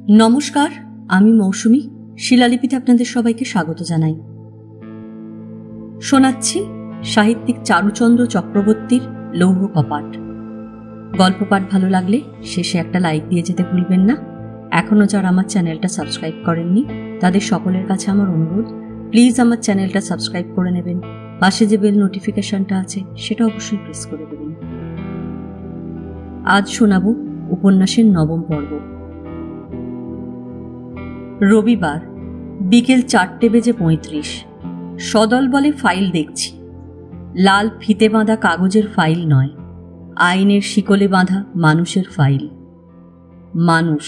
নমস্কার, আমি মৌসুমী। শিলালিপিতে আপনাদের সবাইকে স্বাগত জানাই। শোনাচ্ছি সাহিত্যিক চারুচন্দ্র চক্রবর্তীর লৌহ কপাট। গল্প পাঠ ভালো লাগলে শেষে একটা লাইক দিয়ে যেতে ভুলবেন না। এখনও যারা আমার চ্যানেলটা সাবস্ক্রাইব করেননি তাদের সকলের কাছে আমার অনুরোধ, প্লিজ আমার চ্যানেলটা সাবস্ক্রাইব করে নেবেন। পাশে যে বেল নোটিফিকেশনটা আছে সেটা অবশ্যই প্রেস করে দেবেন। আজ শোনাব উপন্যাসের 9ম পর্ব। রবিবার বিকেল 4:35। সদল বলে ফাইল দেখছি। লাল ফিতে বাঁধা কাগজের ফাইল নয়, আইনের শিকলে বাঁধা মানুষের ফাইল। মানুষ,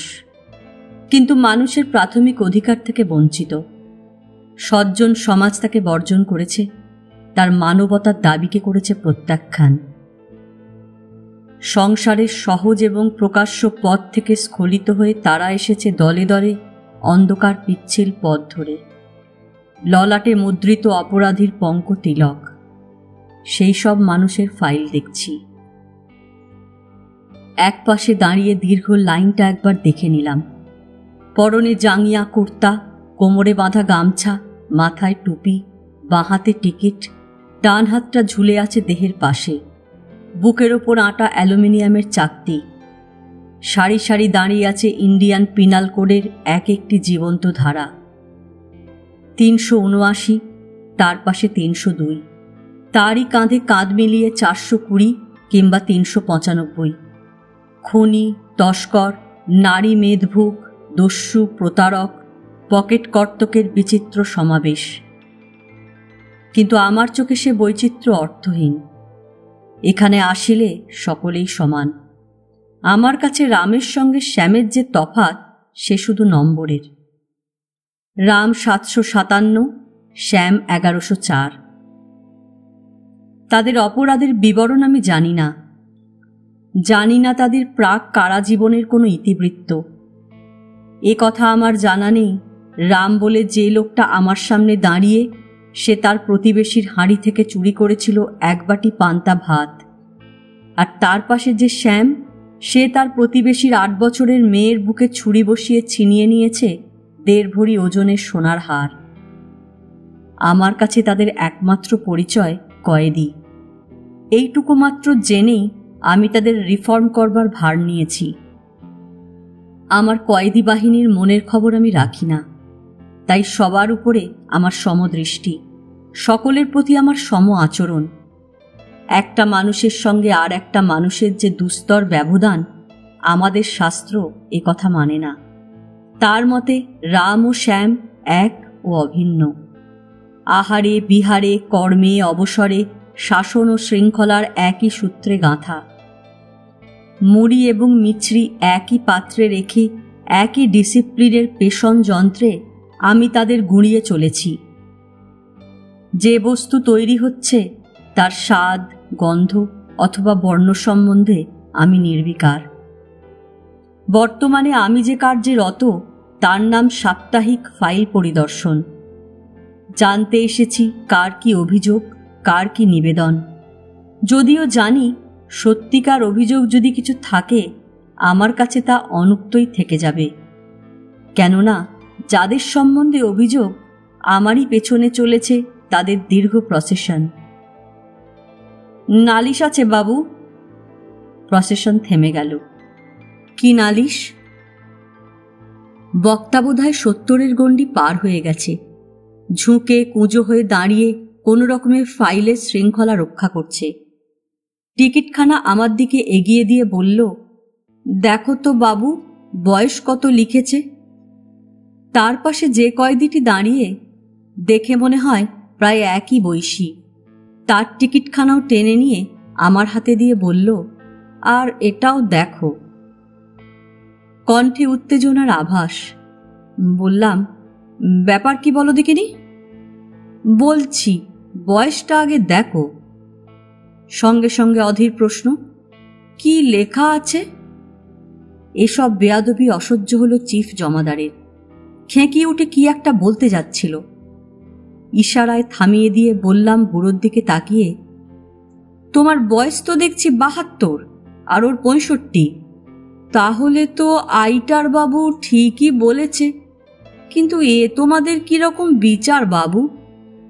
কিন্তু মানুষের প্রাথমিক অধিকার থেকে বঞ্চিত। সজ্জন সমাজ তাকে বর্জন করেছে, তার মানবতার দাবিকে করেছে প্রত্যাখ্যান। সংসারের সহজ এবং প্রকাশ্য পথ থেকে স্খলিত হয়ে তারা এসেছে দলে দলে অন্ধকার পিচ্ছিল পথ ধরে। ললাটে মুদ্রিত অপরাধীর পঙ্ক তিলক। সেই সব মানুষের ফাইল দেখছি। এক পাশে দাঁড়িয়ে দীর্ঘ লাইনটা একবার দেখে নিলাম। পরনে জাঙ্গিয়া কুর্তা, কোমরে বাঁধা গামছা, মাথায় টুপি, বাঁ হাতে টিকিট, ডান হাতটা ঝুলে আছে দেহের পাশে। বুকের ওপর আটা অ্যালুমিনিয়ামের চাকতি। সারি সারি দাঁড়িয়ে আছে ইন্ডিয়ান পিনাল কোডের এক একটি জীবন্ত ধারা। 379, তার পাশে 302, তারই কাঁধে কাঁধ মিলিয়ে 420 কিংবা 395। খনি, তস্কর, নারী মেদভুক, দস্যু, প্রতারক, পকেট কর্তকের বিচিত্র সমাবেশ। কিন্তু আমার চোখে সে বৈচিত্র্য অর্থহীন। এখানে আসিলে সকলেই সমান। আমার কাছে রামের সঙ্গে শ্যামের যে তফাৎ সে শুধু নম্বরের। রাম 757, শ্যাম 1104। তাদের অপরাধের বিবরণ আমি জানি না। জানি না তাদের প্রাক কারাজীবনের কোনো ইতিবৃত্ত। এ কথা আমার জানা নেই রাম বলে যে লোকটা আমার সামনে দাঁড়িয়ে সে তার প্রতিবেশীর হাঁড়ি থেকে চুরি করেছিল এক বাটি পান্তা ভাত, আর তার পাশে যে শ্যাম সে তার প্রতিবেশীর 8 বছরের মেয়ের বুকে ছুরি বসিয়ে ছিনিয়ে নিয়েছে 1.5 ভরি ওজনের সোনার হার। আমার কাছে তাদের একমাত্র পরিচয় কয়েদি। এইটুকু মাত্র জেনেই আমি তাদের রিফর্ম করবার ভার নিয়েছি। আমার কয়েদি বাহিনীর মনের খবর আমি রাখি না, তাই সবার উপরে আমার সমদৃষ্টি, সকলের প্রতি আমার সম আচরণ। একটা মানুষের সঙ্গে আর একটা মানুষের যে দুস্তর ব্যবধান, আমাদের শাস্ত্র এ কথা মানে না। তার মতে রাম ও শ্যাম এক ও অভিন্ন। আহারে বিহারে, কর্মে অবসরে, শাসন ও শৃঙ্খলার একই সূত্রে গাঁথা। মুড়ি এবং মিছরি একই পাত্রে রেখে একই ডিসিপ্লিনের পেষণ যন্ত্রে আমি তাদের গুঁড়িয়ে চলেছি। যে বস্তু তৈরি হচ্ছে তার স্বাদ, গন্ধ অথবা বর্ণ সম্বন্ধে আমি নির্বিকার। বর্তমানে আমি যে কার্যে রত তার নাম সাপ্তাহিক ফাইল পরিদর্শন। জানতে এসেছি কার কি অভিযোগ, কার কি নিবেদন। যদিও জানি সত্যিকার অভিযোগ যদি কিছু থাকে আমার কাছে তা অনুক্তই থেকে যাবে, কেননা যাদের সম্বন্ধে অভিযোগ আমারই পেছনে চলেছে তাদের দীর্ঘ প্রসেশন। নালিশ আছে বাবু। প্রসেশন থেমে গেল। কি নালিশ? বক্তা বোধহয় 70-এর গণ্ডি পার হয়ে গেছে। ঝুঁকে কুঁজো হয়ে দাঁড়িয়ে কোনো রকমের ফাইলের শৃঙ্খলা রক্ষা করছে। টিকিটখানা আমার দিকে এগিয়ে দিয়ে বলল, দেখো তো বাবু, বয়স কত লিখেছে। তার পাশে যে কয়েদিটি দাঁড়িয়ে, দেখে মনে হয় প্রায় একই বয়সী। তার টিকিটখানাও টেনে নিয়ে আমার হাতে দিয়ে বলল, আর এটাও দেখো। কণ্ঠে উত্তেজনার আভাস। বললাম, ব্যাপার কি বলো দেখিনি? বলছি, বয়সটা আগে দেখো। সঙ্গে সঙ্গে অধীর প্রশ্ন, কি লেখা আছে? এসব বেয়াদবি অসহ্য হলো চিফ জমাদারের। খেঁকিয়ে উঠে কি একটা বলতে যাচ্ছিল। ইশারায় থামিয়ে দিয়ে বললাম বুড়োর দিকে তাকিয়ে, তোমার বয়স তো দেখছি 72 আর ওর 65। তাহলে তো আইটার বাবু ঠিকই বলেছে, কিন্তু এ তোমাদের কিরকম বিচার বাবু?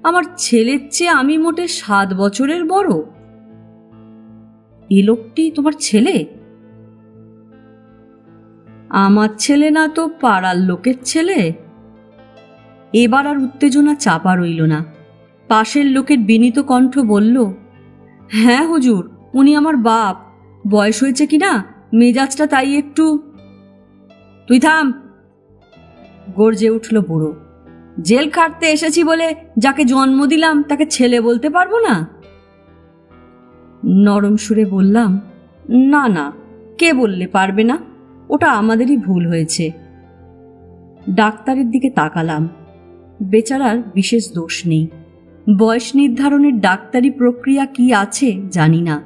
আমার ছেলের চেয়ে আমি মোটে 7 বছরের বড়। এ লোকটি তোমার ছেলে? আমার ছেলে না তো পাড়ার লোকের ছেলে। এবার আর উত্তেজনা চাপা রইল না। পাশের লোকের বিনীত কণ্ঠ বলল, হ্যাঁ হুজুর, উনি আমার বাপ। বয়স হয়েছে কিনা, মেজাজটা তাই একটু। তুই থাম, গর্জে উঠল বুড়ো। জেল খাটতে এসেছি বলে যাকে জন্ম দিলাম তাকে ছেলে বলতে পারবো না? নরম সুরে বললাম, না না, কে বললে পারবে না? ওটা আমাদেরই ভুল হয়েছে। ডাক্তারের দিকে তাকালাম। বেচারার বিশেষ দোষ নেই। বয়স নির্ধারণের ডাক্তারি প্রক্রিয়া কি আছে জানি না,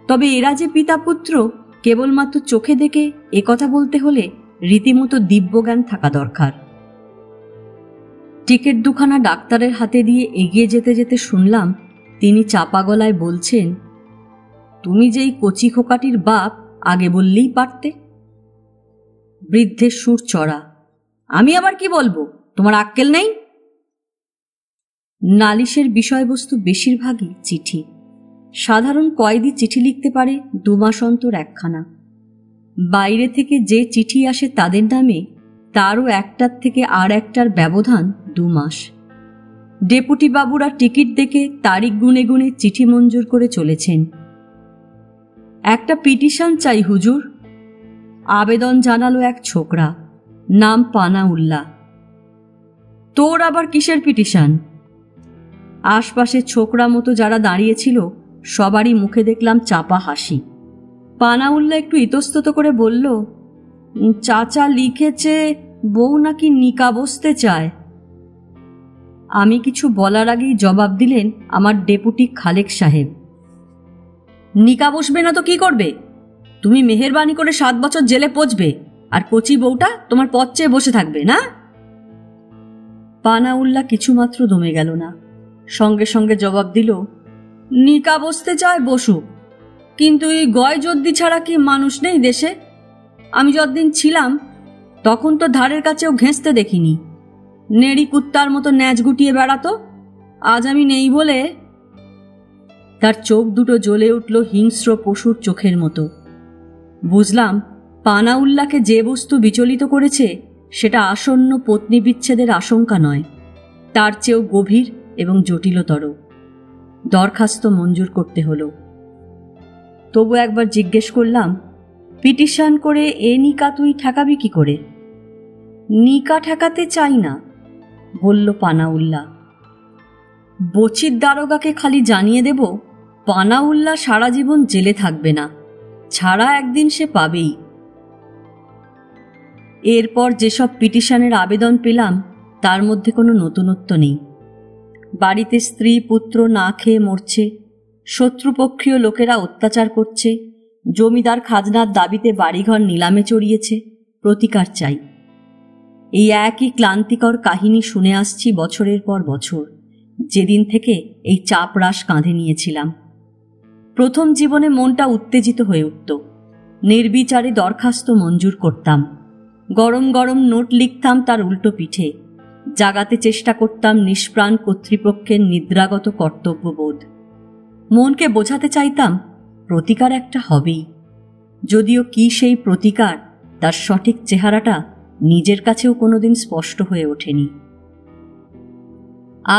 তবে এরা যে পিতা পুত্র কেবলমাত্র চোখে দেখে একথা বলতে হলে রীতিমতো দিব্যজ্ঞান থাকা দরকার। টিকিট দুখানা ডাক্তারের হাতে দিয়ে এগিয়ে যেতে যেতে শুনলাম তিনি চাপা গলায় বলছেন, তুমি যেই কচি খোকাটির বাপ আগে বললেই পারতে। বৃদ্ধের সুর চড়া। আমি আবার কি বলবো? তোমার আক্কেল নেই? নালিশের বিষয়বস্তু বেশিরভাগই চিঠি। সাধারণ কয়েদি চিঠি লিখতে পারে 2 মাস অন্তর একখানা। বাইরে থেকে যে চিঠি আসে তাদের নামে, তারও একটার থেকে আর একটার ব্যবধান 2 মাস। ডেপুটি বাবুরা টিকিট দেখে তারিখ গুনে গুনে চিঠি মঞ্জুর করে চলেছেন। একটা পিটিশন চাই হুজুর। আবেদন জানালো এক ছোকরা, নাম পানাউল্লাহ। তোর আবার কিসের পিটিশন? আশপাশে ছোকরা মতো যারা দাঁড়িয়েছিল সবারই মুখে দেখলাম চাপা হাসি। পানাউল্লাহ একটু ইতস্তত করে বলল, চাচা লিখেছে বউ নাকি নিকা বসতে চায়। আমি কিছু বলার আগেই জবাব দিলেন আমার ডেপুটি খালেক সাহেব, নিকা বসবে না তো কি করবে? তুমি মেহেরবানি করে 7 বছর জেলে পচবে, আর কচি বউটা তোমার পথ চেয়ে বসে থাকবে না? পানাউল্লাহ কিছুমাত্র দমে গেল না, সঙ্গে সঙ্গে জবাব দিল, নিকা বসতে চায় বসুক, কিন্তু এই গয় জদ্দি ছাড়া কি মানুষ নেই দেশে? আমি যতদিন ছিলাম তখন তো ধারের কাছেও ঘেঁষতে দেখিনি। নেড়ি কুত্তার মতো ন্যাজ গুটিয়ে বেড়াতো। আজ আমি নেই বলে। তার চোখ দুটো জ্বলে উঠল হিংস্র পশুর চোখের মতো। বুঝলাম পানাউল্লাহকে যে বস্তু বিচলিত করেছে সেটা আসন্ন পত্নী বিচ্ছেদের আশঙ্কা নয়, তার চেয়েও গভীর এবং জটিলতর। দরখাস্ত মঞ্জুর করতে হলো। তবু একবার জিজ্ঞেস করলাম, পিটিশন করে এ নিকা তুই ঠেকাবি কি করে? নিকা ঠেকাতে চাই না, বলল পানাউল্লাহ। বচির দারোগাকে খালি জানিয়ে দেব পানাউল্লাহ সারা জীবন জেলে থাকবে না, ছাড়া একদিন সে পাবেই। এরপর যেসব পিটিশনের আবেদন পেলাম তার মধ্যে কোনো নতুনত্ব নেই। বাড়িতে স্ত্রী পুত্র না খেয়ে মরছে, শত্রুপক্ষীয় লোকেরা অত্যাচার করছে, জমিদার খাজনার দাবিতে বাড়িঘর নিলামে চড়িয়েছে, প্রতিকার চাই। এই একই ক্লান্তিকর কাহিনী শুনে আসছি বছরের পর বছর, যেদিন থেকে এই চাপরাশ কাঁধে নিয়েছিলাম। প্রথম জীবনে মনটা উত্তেজিত হয়ে উঠত। নির্বিচারে দরখাস্ত মঞ্জুর করতাম, গরম গরম নোট লিখতাম তার উল্টো পিঠে, জাগাতে চেষ্টা করতাম নিষ্প্রাণ কর্তৃপক্ষের নিদ্রাগত কর্তব্যবোধ। মনকে বোঝাতে চাইতাম প্রতিকার একটা হবেই, যদিও কি সেই প্রতিকার তার সঠিক চেহারাটা নিজের কাছেও কোনোদিন স্পষ্ট হয়ে ওঠেনি।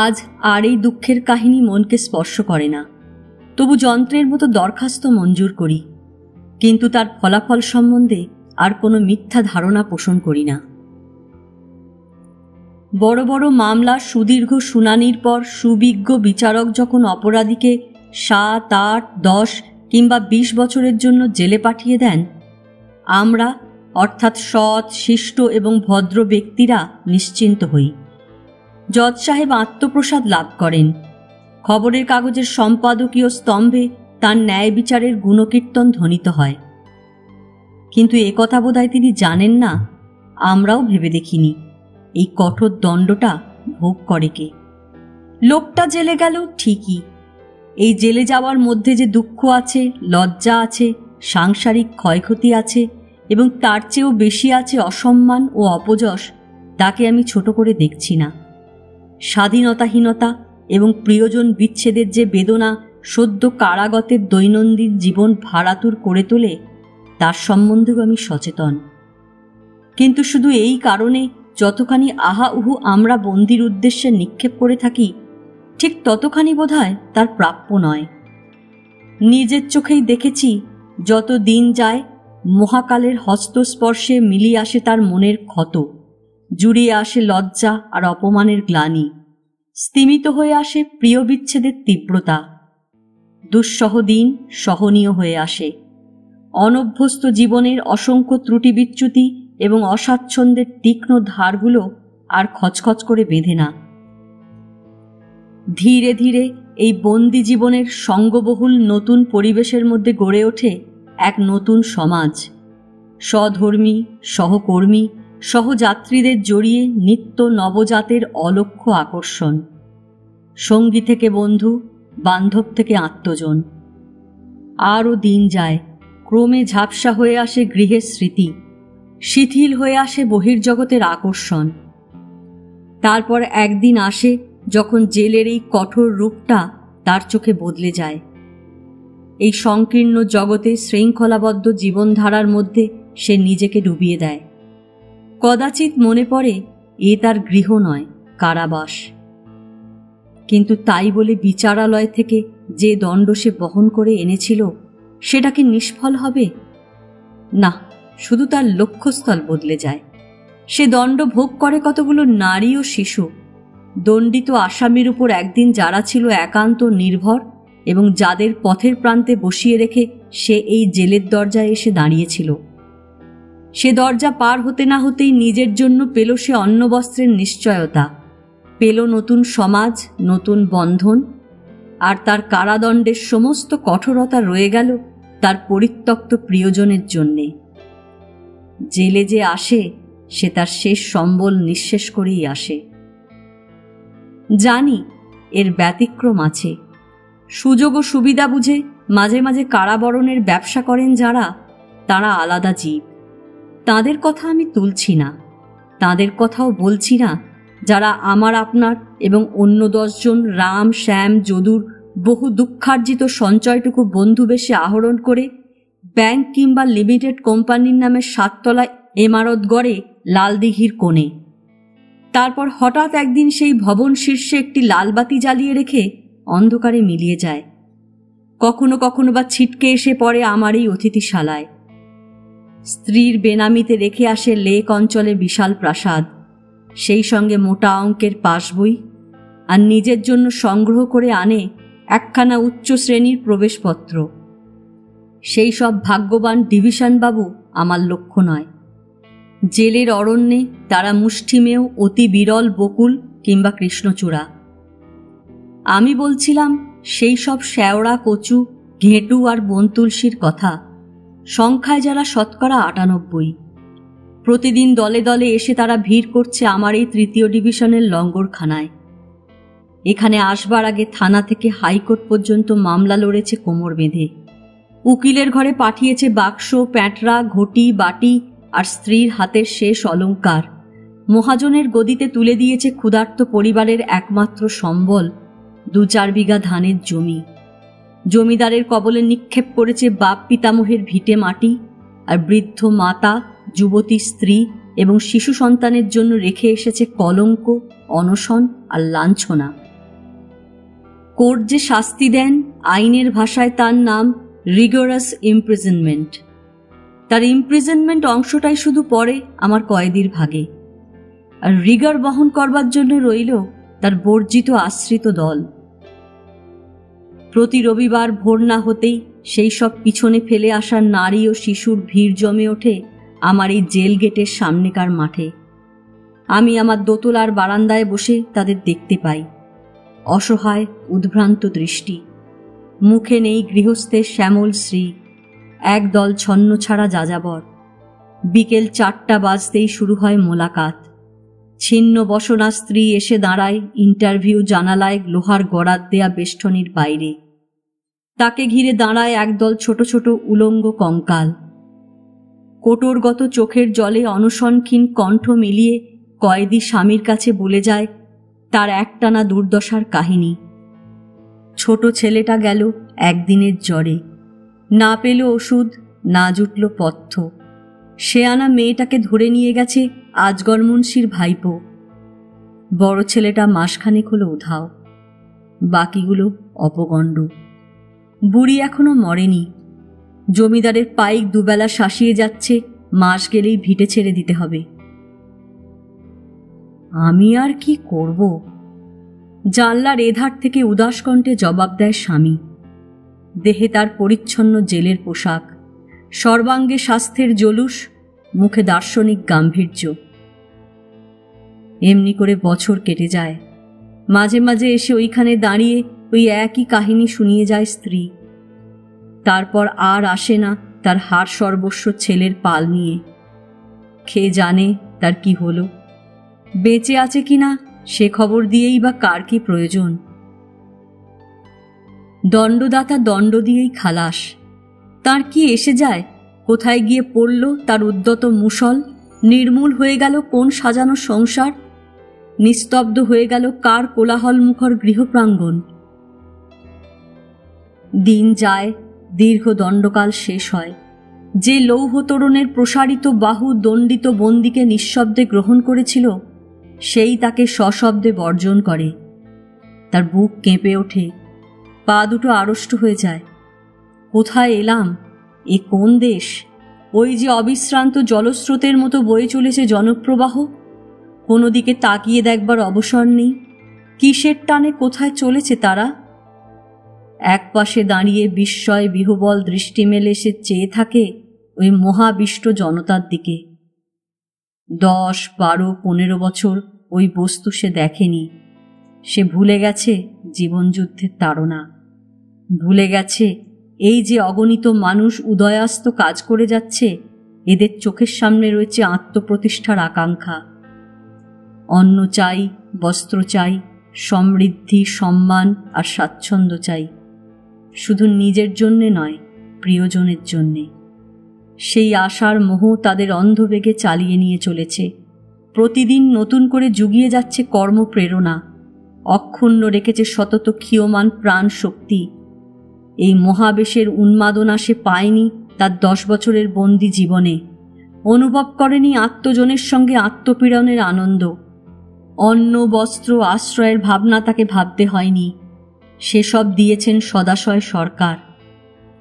আজ আর এই দুঃখের কাহিনী মনকে স্পর্শ করে না, তবু যন্ত্রের মতো দরখাস্ত মঞ্জুর করি, কিন্তু তার ফলাফল সম্বন্ধে আর কোনো মিথ্যা ধারণা পোষণ করি না। বড় বড় মামলার সুদীর্ঘ শুনানির পর সুবিজ্ঞ বিচারক যখন অপরাধীকে 7, 8, 10 কিংবা 20 বছরের জন্য জেলে পাঠিয়ে দেন, আমরা অর্থাৎ সৎ, শিষ্ট এবং ভদ্র ব্যক্তিরা নিশ্চিন্ত হই। জজ সাহেব আত্মপ্রসাদ লাভ করেন। খবরের কাগজের সম্পাদকীয় স্তম্ভে তার ন্যায় বিচারের গুণকীর্তন ধ্বনিত হয়। কিন্তু একথা বোধহয় তিনি জানেন না, আমরাও ভেবে দেখিনি এই কঠোর দণ্ডটা ভোগ করে কে। লোকটা জেলে গেল ঠিকই, এই জেলে যাওয়ার মধ্যে যে দুঃখ আছে, লজ্জা আছে, সাংসারিক ক্ষয়ক্ষতি আছে, এবং তার চেয়েও বেশি আছে অসম্মান ও অপযশ, তাকে আমি ছোট করে দেখছি না। স্বাধীনতাহীনতা এবং প্রিয়জন বিচ্ছেদের যে বেদনা সদ্য কারাগতের দৈনন্দিন জীবন ভাড়াতুর করে তোলে, তার সম্বন্ধেও আমি সচেতন। কিন্তু শুধু এই কারণে যতখানি আহা উহু আমরা বন্দির উদ্দেশ্যে নিক্ষেপ করে থাকি, ঠিক ততখানি বোধহয় তার প্রাপ্য নয়। নিজের চোখেই দেখেছি, যত দিন যায় মহাকালের হস্তস্পর্শে মিলিয়ে আসে তার মনের ক্ষত, জুড়িয়ে আসে লজ্জা আর অপমানের গ্লানি, স্তিমিত হয়ে আসে প্রিয় বিচ্ছেদের তীব্রতা। দুঃসহ দিন সহনীয় হয়ে আসে। অনভ্যস্ত জীবনের অসংখ্য ত্রুটি বিচ্যুতি এবং অস্বাচ্ছন্দ্যের তীক্ষ্ণ ধারগুলো আর খচখচ করে বেঁধে না। ধীরে ধীরে এই বন্দি জীবনের সঙ্গবহুল নতুন পরিবেশের মধ্যে গড়ে ওঠে এক নতুন সমাজ। স্বধর্মী, সহকর্মী, সহযাত্রীদের জড়িয়ে নিত্য নবজাতের অলক্ষ্য আকর্ষণ। সঙ্গী থেকে বন্ধু, বান্ধব থেকে আত্মজন। আরও দিন যায়, ক্রমে ঝাপসা হয়ে আসে গৃহের স্মৃতি, শিথিল হয়ে আসে বহির্জগতের আকর্ষণ। তারপর একদিন আসে যখন জেলের এই কঠোর রূপটা তার চোখে বদলে যায়। এই সংকীর্ণ জগতে শৃঙ্খলাবদ্ধ জীবনধারার মধ্যে সে নিজেকে ডুবিয়ে দেয়। কদাচিৎ মনে পড়ে এ তার গৃহ নয়, কারাবাস। কিন্তু তাই বলে বিচারালয় থেকে যে দণ্ড সে বহন করে এনেছিল, সেটা কি নিষ্ফল হবে? না, শুধু তার লক্ষ্যস্থল বদলে যায়। সে দণ্ড ভোগ করে কতগুলো নারী ও শিশু। দণ্ডিত আসামির উপর একদিন যারা ছিল একান্ত নির্ভর এবং যাদের পথের প্রান্তে বসিয়ে রেখে সে এই জেলের দরজায় এসে দাঁড়িয়েছিল, সে দরজা পার হতে না হতেই নিজের জন্য পেল সে অন্নবস্ত্রের নিশ্চয়তা, পেল নতুন সমাজ, নতুন বন্ধন। আর তার কারাদণ্ডের সমস্ত কঠোরতা রয়ে গেল তার পরিত্যক্ত প্রিয়জনের জন্যে। জেলে যে আসে, সে তার শেষ সম্বল নিঃশেষ করেই আসে। জানি এর ব্যতিক্রম আছে। সুযোগ ও সুবিধা বুঝে মাঝে মাঝে কারাবরণের ব্যবসা করেন যারা, তারা আলাদা জীব। তাদের কথা আমি তুলছি না। তাদের কথাও বলছি না যারা আমার আপনার এবং অন্য 10 জন রাম, শ্যাম, যদুর বহু দুঃখার্জিত সঞ্চয়টুকু বন্ধুবেশে আহরণ করে ব্যাংক কিংবা লিমিটেড কোম্পানির নামে 7 তলা ইমারত গড়ে লালদিঘির কোণে। তারপর হঠাৎ একদিন সেই ভবন শীর্ষে একটি লালবাতি জ্বালিয়ে রেখে অন্ধকারে মিলিয়ে যায়। কখনো কখনো বা ছিটকে এসে পড়ে আমার এই অতিথিশালায়। স্ত্রীর বেনামিতে রেখে আসে লেক অঞ্চলে বিশাল প্রাসাদ, সেই সঙ্গে মোটা অঙ্কের পাসবই, আর নিজের জন্য সংগ্রহ করে আনে একখানা উচ্চ শ্রেণীর প্রবেশপত্র। সেই সব ভাগ্যবান ডিভিশনবাবু আমার লক্ষ্য নয়। জেলের অরণ্যে তারা মুষ্টিমেয় অতি বিরল বকুল কিংবা কৃষ্ণচূড়া। আমি বলছিলাম সেই সব শ্যাওড়া, কচু, ঘেঁটু আর বনতুলসীর কথা, সংখ্যায় যারা 98%। প্রতিদিন দলে দলে এসে তারা ভিড় করছে আমার এই 3য় ডিভিশনের লঙ্গরখানায়। এখানে আসবার আগে থানা থেকে হাইকোর্ট পর্যন্ত মামলা লড়েছে কোমর বেঁধে। উকিলের ঘরে পাঠিয়েছে বাক্স, প্যাঁটরা, ঘটি, বাটি আর স্ত্রীর হাতের শেষ অলংকার। মহাজনের গদিতে তুলে দিয়েছে ক্ষুধার্ত পরিবারের একমাত্র সম্বল, 2-4 বিঘা ধানের জমি। জমিদারের কবলে নিক্ষেপ করেছে বাপ পিতামহের ভিটে মাটি, আর বৃদ্ধ মাতা, যুবতী স্ত্রী এবং শিশু সন্তানের জন্য রেখে এসেছে কলঙ্ক, অনশন আর লাঞ্ছনা। কোর্ট যে শাস্তি দেন, আইনের ভাষায় তার নাম রিগরাস ইমপ্রিজনমেন্ট। তার ইমপ্রিজনমেন্ট অংশটাই শুধু পড়ে আমার কয়েদির ভাগে, আর রিগার বহন করবার জন্য রইল তার বর্জিত আশ্রিত দল। প্রতি রবিবার ভোর না হতেই সেই সব পিছনে ফেলে আসা নারী ও শিশুর ভিড় জমে ওঠে আমার এই জেল গেটের সামনেকার মাঠে। আমি আমার দোতলার বারান্দায় বসে তাদের দেখতে পাই। অসহায়, উদ্ভ্রান্ত দৃষ্টি। মুখে নেই গৃহস্থের শ্যামল শ্রী, একদল ছন্ন ছাড়া যাযাবর। বিকেল 4টা বাজতেই শুরু হয় মোলাকাত। ছিন্ন বসনা স্ত্রী এসে দাঁড়ায় ইন্টারভিউ জানালায় লোহার গড়াত দেয়া বেষ্টনীর বাইরে। তাকে ঘিরে দাঁড়ায় একদল ছোট ছোট উলঙ্গ কঙ্কাল। কোটরগত চোখের জলে অনশনক্ষীণ কণ্ঠ মিলিয়ে কয়েদি স্বামীর কাছে বলে যায় তার একটানা দুর্দশার কাহিনী। ছোট ছেলেটা গেল একদিনের জ্বরে, না পেল ওষুধ, না জুটল পথ্য। শেয়ানা মেয়েটাকে ধরে নিয়ে গেছে আজগর মুন্সির ভাইপো। বড় ছেলেটা মাসখানেক হলো উধাও, বাকিগুলো অপগণ্ড। বুড়ি এখনো মরেনি। জমিদারের পাইক দুবেলা শাসিয়ে যাচ্ছে, মাস গেলেই ভিটে ছেড়ে দিতে হবে। আমি আর কি করব? জানলার এধার থেকে উদাস কণ্ঠে জবাব দেয় স্বামী। দেহে তার পরিচ্ছন্ন জেলের পোশাক, সর্বাঙ্গে স্বাস্থ্যের জলুস, মুখে দার্শনিক গাম্ভীর্য। এমনি করে বছর কেটে যায়। মাঝে মাঝে এসে ওইখানে দাঁড়িয়ে ওই একই কাহিনী শুনিয়ে যায় স্ত্রী। তারপর আর আসে না তার হাড় সর্বস্ব ছেলের পাল নিয়ে। খেয়ে জানে তার কি হলো, বেঁচে আছে কিনা সে খবর দিয়েই বা কার কি প্রয়োজন। দণ্ডদাতা দণ্ড দিয়েই খালাস। তার কি এসে যায় কোথায় গিয়ে পড়ল তার উদ্যত মুষল? নির্মূল হয়ে গেল কোন সাজানো সংসার? নিস্তব্ধ হয়ে গেল কার কোলাহল মুখর গৃহপ্রাঙ্গণ? দিন যায়, দীর্ঘ দণ্ডকাল শেষ হয়। যে লৌহ তোরণের প্রসারিত বাহু দণ্ডিত বন্দীকে নিঃশব্দে গ্রহণ করেছিল, সেই তাকে সশব্দে বর্জন করে। তার বুক কেঁপে ওঠে, পা দুটো আড়ষ্ট হয়ে যায়। কোথায় এলাম? এ কোন দেশ? ওই যে অবিশ্রান্ত জলস্রোতের মতো বয়ে চলেছে জনপ্রবাহ, কোনো দিকে তাকিয়ে দেখবার অবসর নেই। কিসের টানে কোথায় চলেছে তারা? একপাশে দাঁড়িয়ে বিস্ময় বিহ্বল দৃষ্টি মেলে সে চেয়ে থাকে ওই মহাবিষ্ট জনতার দিকে। 10, 12, 15 বছর ওই বস্তু সে দেখেনি। সে ভুলে গেছে জীবনযুদ্ধের তাড়না, ভুলে গেছে এই যে অগণিত মানুষ উদয়াস্ত কাজ করে যাচ্ছে, এদের চোখের সামনে রয়েছে আত্মপ্রতিষ্ঠার আকাঙ্ক্ষা। অন্ন চাই, বস্ত্র চাই, সমৃদ্ধি, সম্মান আর স্বাচ্ছন্দ্য চাই, শুধু নিজের জন্যে নয়, প্রিয়জনের জন্যে। সেই আশার মোহ তাদের অন্ধবেগে চালিয়ে নিয়ে চলেছে। প্রতিদিন নতুন করে জুগিয়ে যাচ্ছে কর্মপ্রেরণা, অক্ষুণ্ণ রেখেছে সতত ক্ষীয়মান প্রাণ শক্তি। এই মহাবেশের উন্মাদনা সে পায়নি তার 10 বছরের বন্দি জীবনে, অনুভব করেনি আত্মজনের সঙ্গে আত্মপীড়নের আনন্দ। অন্ন, বস্ত্র, আশ্রয়ের ভাবনা তাকে ভাবতে হয়নি। সেসব দিয়েছেন সদাশয় সরকার,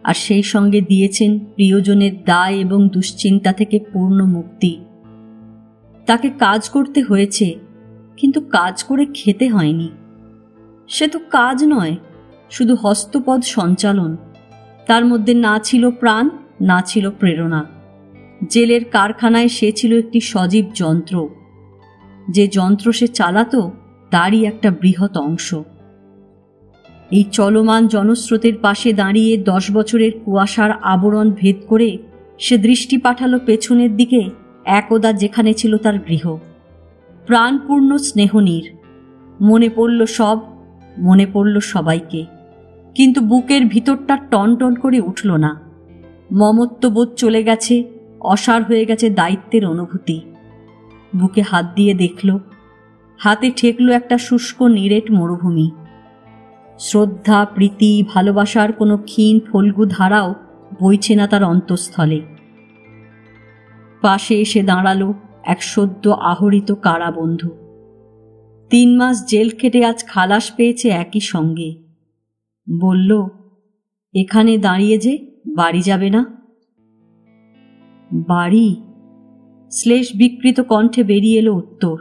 আর সেই সঙ্গে দিয়েছেন প্রিয়জনের দায় এবং দুশ্চিন্তা থেকে পূর্ণ মুক্তি। তাকে কাজ করতে হয়েছে, কিন্তু কাজ করে খেতে হয়নি। সে তো কাজ নয়, শুধু হস্তপদ সঞ্চালন। তার মধ্যে না ছিল প্রাণ, না ছিল প্রেরণা। জেলের কারখানায় সে ছিল একটি সজীব যন্ত্র। যে যন্ত্র সে চালাতো তারই একটা বৃহৎ অংশ। এই চলমান জনস্রোতের পাশে দাঁড়িয়ে 10 বছরের কুয়াশার আবরণ ভেদ করে সে দৃষ্টি পাঠালো পেছনের দিকে, একদা যেখানে ছিল তার গৃহ। প্রাণপূর্ণ স্নেহনীর। মনে পড়ল সব, মনে পড়ল সবাইকে, কিন্তু বুকের ভিতরটা টন টন করে উঠল না। মমত্ববোধ চলে গেছে, অসার হয়ে গেছে দায়িত্বের অনুভূতি। বুকে হাত দিয়ে দেখল, হাতে ঠেকল একটা শুষ্ক নিরেট মরুভূমি। শ্রদ্ধা, প্রীতি, ভালোবাসার কোনো ক্ষীণ ফল্গু ধারাও বইছে না তার অন্তঃস্থলে। পাশে এসে দাঁড়ালো এক সদ্য আহরিত কারাবন্ধু। 3 মাস জেল খেটে আজ খালাস পেয়েছে একই সঙ্গে। বলল, এখানে দাঁড়িয়ে যে বাড়ি যাবে না? বাড়ি? শ্লেষ বিকৃত কণ্ঠে বেরিয়ে এলো উত্তর।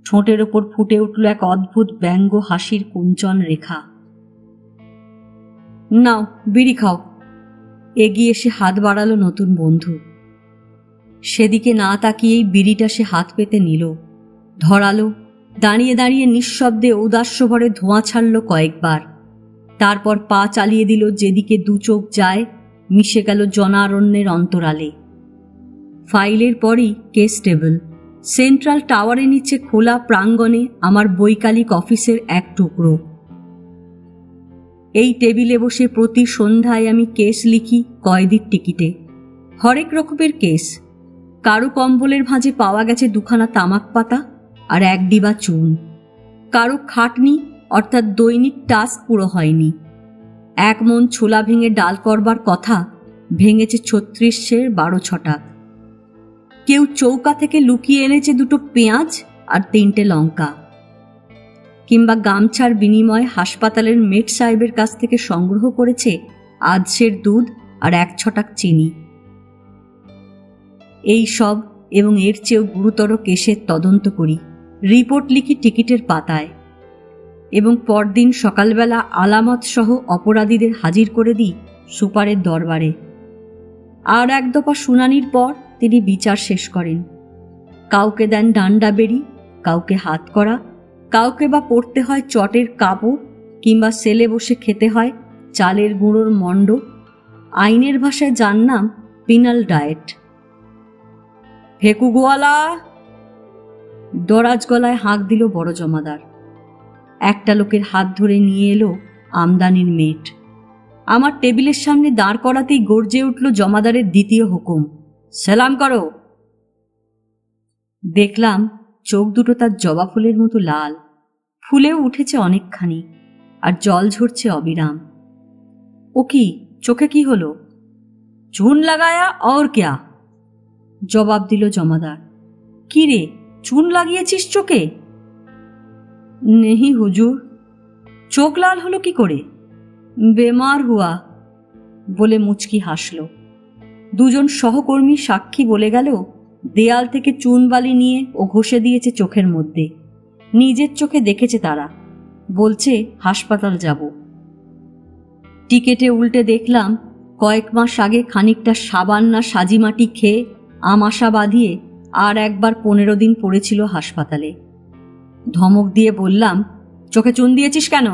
ঠোঁটের ওপর ফুটে উঠল এক অদ্ভুত ব্যঙ্গ হাসির কুঞ্চন রেখা। নাও বিড়ি খাও। এগিয়ে এসে হাত বাড়ালো নতুন বন্ধু। সেদিকে না তাকিয়েই বিড়িটা সে হাত পেতে নিল, ধরালো। দাঁড়িয়ে দাঁড়িয়ে নিঃশব্দে ঔদাস্যভরে ধোঁয়া ছাড়ল কয়েকবার। তারপর পা চালিয়ে দিল যেদিকে 2 চোখ যায়, মিশে গেল জনারণ্যের অন্তরালে। ফাইলের পরই কেস টেবিল। সেন্ট্রাল টাওয়ারের নিচে খোলা প্রাঙ্গণে আমার বৈকালিক অফিসের এক টুকরো। এই টেবিলে বসে প্রতি সন্ধ্যায় আমি কেস লিখি কয়েদির টিকিটে। হরেক রকমের কেস, কারো কম্বলের ভাঁজে পাওয়া গেছে দুখানা তামাক পাতা আর 1 ডিবা চুন। কারো খাটনি অর্থাৎ দৈনিক টাস্ক পুরো হয়নি। 1 মণ ছোলা ভেঙে ডাল করবার কথা, ভেঙেছে 36 12 ছটাক। কেউ চৌকা থেকে লুকিয়ে এনেছে 2টো পেঁয়াজ আর 3টে লঙ্কা, কিংবা গামছার বিনিময়ে হাসপাতালের মেট সাহেবের কাছ থেকে সংগ্রহ করেছে আধশের দুধ আর 1 ছটাক চিনি। এই সব এবং এর চেয়েও গুরুতর কেসের তদন্ত করি, রিপোর্ট লিখি টিকিটের পাতায়, এবং পরদিন সকালবেলা আলামত সহ অপরাধীদের হাজির করে দিই সুপারের দরবারে। আর 1 দফা শুনানির পর তিনি বিচার শেষ করেন। কাউকে দেন ডান্ডা বেড়ি, কাউকে হাত করা, কাউকে বা পরতে হয় চটের কাপড়, কিংবা সেলে বসে খেতে হয় চালের গুঁড়োর মণ্ড। আইনের ভাষায় যার নাম পিনাল ডায়েট। ফেকু গোয়ালা, দরাজ গলায় হাঁক দিল বড় জমাদার। একটা লোকের হাত ধরে নিয়ে এলো আমদানির মেট। আমার টেবিলের সামনে দাঁড় করাতেই গর্জে উঠল জমাদারের দ্বিতীয় হুকুম, সালাম করো। দেখলাম চোখ দুটো তার জবা ফুলের মতো লাল, ফুলেও উঠেছে অনেকখানি, আর জল ঝরছে অবিরাম। ও কি, চোখে কি হলো? চুন লাগায়া और क्या, জবাব দিল জমাদার। কি রে, চুন লাগিয়েছিস চোখে? নেহি হুজুর। চোখ লাল হলো কি করে? বেমার হুয়া, বলে মুচকি হাসল। 2 জন সহকর্মী সাক্ষী বলে গেল দেয়াল থেকে চুন বালি নিয়ে ও ঘষে দিয়েছে চোখের মধ্যে। নিজের চোখে দেখেছে তারা, বলছে হাসপাতাল যাব। টিকেটে উল্টে দেখলাম কয়েক মাস আগে খানিকটা সাবান না সাজিমাটি খেয়ে আমাশা বাঁধিয়ে আর একবার 15 দিন পড়েছিল হাসপাতালে। ধমক দিয়ে বললাম, চোখে চুন দিয়েছিস কেন?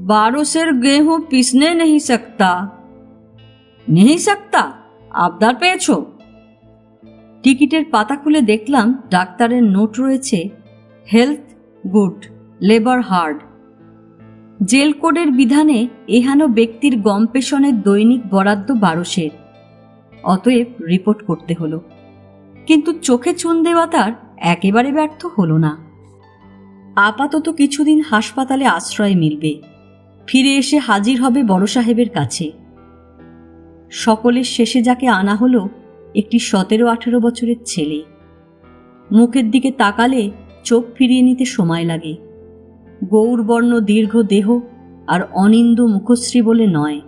12 সের গেহूं পিসনে नहीं सकता। नहीं सकता? আবদার পেয়েছ? টিকিটের পাতা খুলে দেখলাম ডাক্তারের নোট রয়েছে, health good, labour hard. Jail কোডের বিধানে এহেন ব্যক্তির গম পেশনের দৈনিক বরাদ্দ 12 সের। অতএব রিপোর্ট করতে হলো, কিন্তু চোখে চুন দেওয়া তার একেবারে ব্যর্থ হলো না। আপাতত কিছুদিন হাসপাতালে আশ্রয় মিলবে, ফিরে এসে হাজির হবে বড় সাহেবের কাছে। সকলের শেষে যাকে আনা হলো একটি 17-18 বছরের ছেলে। মুখের দিকে তাকালে চোখ ফিরিয়ে নিতে সময় লাগে। গৌরবর্ণ দীর্ঘ দেহ আর অনিন্দু মুখশ্রী বলে নয়,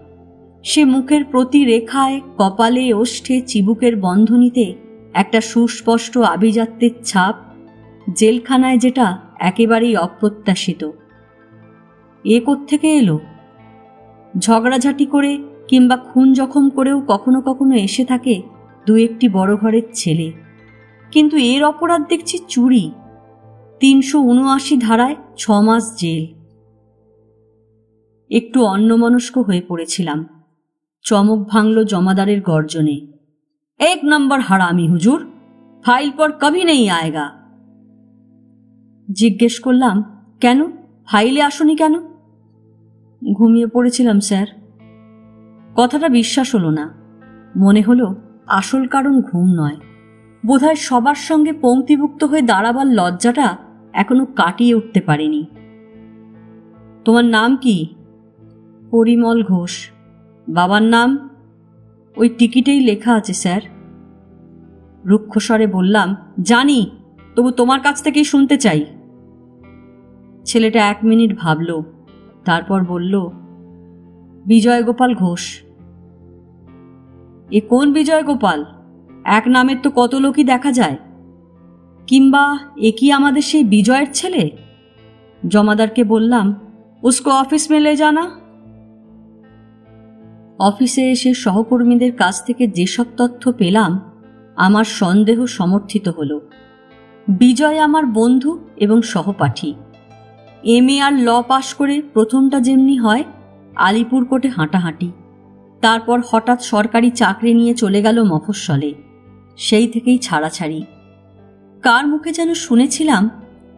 সে মুখের প্রতি রেখায়, কপালে, ওষ্ঠে, চিবুকের বন্ধনীতে একটা সুস্পষ্ট আভিজাত্যের ছাপ, জেলখানায় যেটা একেবারেই অপ্রত্যাশিত। এ কোত্থেকে এলো? ঝগড়াঝাটি করে কিংবা খুন জখম করেও কখনো কখনো এসে থাকে 2-1টি বড় ঘরের ছেলে, কিন্তু এর অপরাধ দেখছি চুরি। 379 ধারায় 6 মাস জেল। একটু অন্যমনস্ক হয়ে পড়েছিলাম। চমক ভাঙল জমাদারের গর্জনে, 1 নম্বর হারামি হুজুর, ফাইল পর কভি নেই আয়েগা। জিজ্ঞেস করলাম, কেন, ফাইলে আসনি কেন? ঘুমিয়ে পড়েছিলাম স্যার। কথাটা বিশ্বাস হলো না। মনে হলো আসল কারণ ঘুম নয়, বোধহয় সবার সঙ্গে পংক্তিভুক্ত হয়ে দাঁড়াবার লজ্জাটা এখনো কাটিয়ে উঠতে পারেনি। তোমার নাম কি? পরিমল ঘোষ। বাবার নাম? ওই টিকিটেই লেখা আছে স্যার। রুক্ষস্বরে বললাম, জানি, তবু তোমার কাছ থেকেই শুনতে চাই। ছেলেটা 1 মিনিট ভাবল, তারপর বলল, বিজয় গোপাল ঘোষ। এ কোন বিজয় গোপাল? এক নামের তো কত লোকই দেখা যায়। কিংবা এ কি আমাদের সেই বিজয়ের ছেলে? জমাদারকে বললাম, উসকো অফিস মে লে জানা। অফিসে এসে সহকর্মীদের কাছ থেকে যেসব তথ্য পেলাম, আমার সন্দেহ সমর্থিত হল। বিজয় আমার বন্ধু এবং সহপাঠী। MA আর ল পাশ করে প্রথমটা যেমনি হয় আলিপুর কোর্টে হাঁটাহাঁটি, তারপর হঠাৎ সরকারি চাকরি নিয়ে চলে গেল মফস্বলে। সেই থেকেই ছাড়াছাড়ি। কার মুখে যেন শুনেছিলাম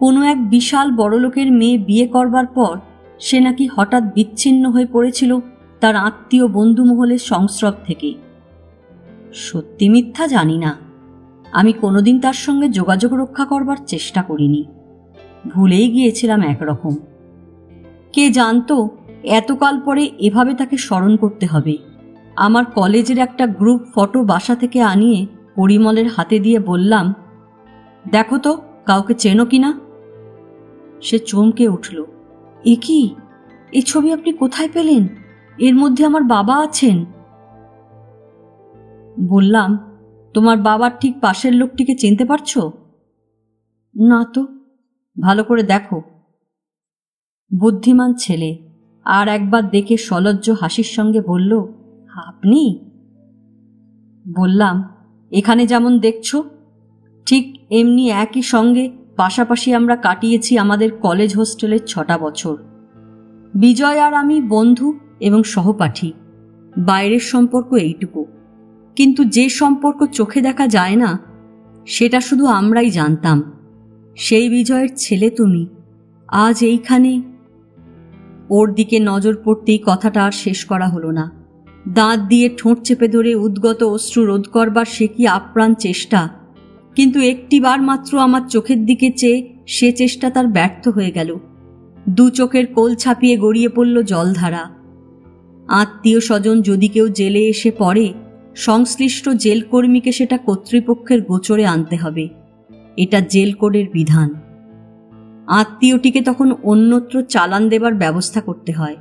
কোনো এক বিশাল বড়লোকের মেয়ে বিয়ে করবার পর সে নাকি হঠাৎ বিচ্ছিন্ন হয়ে পড়েছিল তার আত্মীয় বন্ধু মহলের সংস্রব থেকে। সত্যি মিথ্যা জানি না, আমি কোনোদিন তার সঙ্গে যোগাযোগ রক্ষা করবার চেষ্টা করিনি। ভুলেই গিয়েছিলাম একরকম। কে জানতো এতকাল পরে এভাবে তাকে স্মরণ করতে হবে। আমার কলেজের একটা গ্রুপ ফটো বাসা থেকে আনিয়ে পরিমলের হাতে দিয়ে বললাম, দেখো তো কাউকে চেনো কিনা। সে চমকে উঠল। এ কি, এই ছবি আপনি কোথায় পেলেন? এর মধ্যে আমার বাবা আছেন। বললাম, তোমার বাবার ঠিক পাশের লোকটিকে চিনতে পারছো? না তো। ভালো করে দেখো। বুদ্ধিমান ছেলে আর একবার দেখে সলজ্জ হাসির সঙ্গে বলল, আপনি? বললাম, এখানে যেমন দেখছো ঠিক এমনি একই সঙ্গে পাশাপাশি আমরা কাটিয়েছি আমাদের কলেজ হোস্টেলের 6টা বছর। বিজয় আর আমি বন্ধু এবং সহপাঠী। বাইরের সম্পর্ক এইটুকু, কিন্তু যে সম্পর্ক চোখে দেখা যায় না সেটা শুধু আমরাই জানতাম। সেই বিজয়ের ছেলে তুমি আজ এইখানে। ওর দিকে নজর পড়তেই কথাটা আর শেষ করা হলো না। দাঁত দিয়ে ঠোঁট চেপে ধরে উদ্গত অশ্রু রোধ করবার সে কি আপ্রাণ চেষ্টা, কিন্তু একটিবার মাত্র আমার চোখের দিকে চেয়ে সে চেষ্টা তার ব্যর্থ হয়ে গেল। দু চোখের কোল ছাপিয়ে গড়িয়ে পড়ল জলধারা। আত্মীয় স্বজন যদি কেউ জেলে এসে পড়ে, সংশ্লিষ্ট জেলকর্মীকে সেটা কর্তৃপক্ষের গোচরে আনতে হবে। এটা জেল কোডের বিধান। আত্মীয়টিকে তখন অন্যত্র চালান দেবার ব্যবস্থা করতে হয়।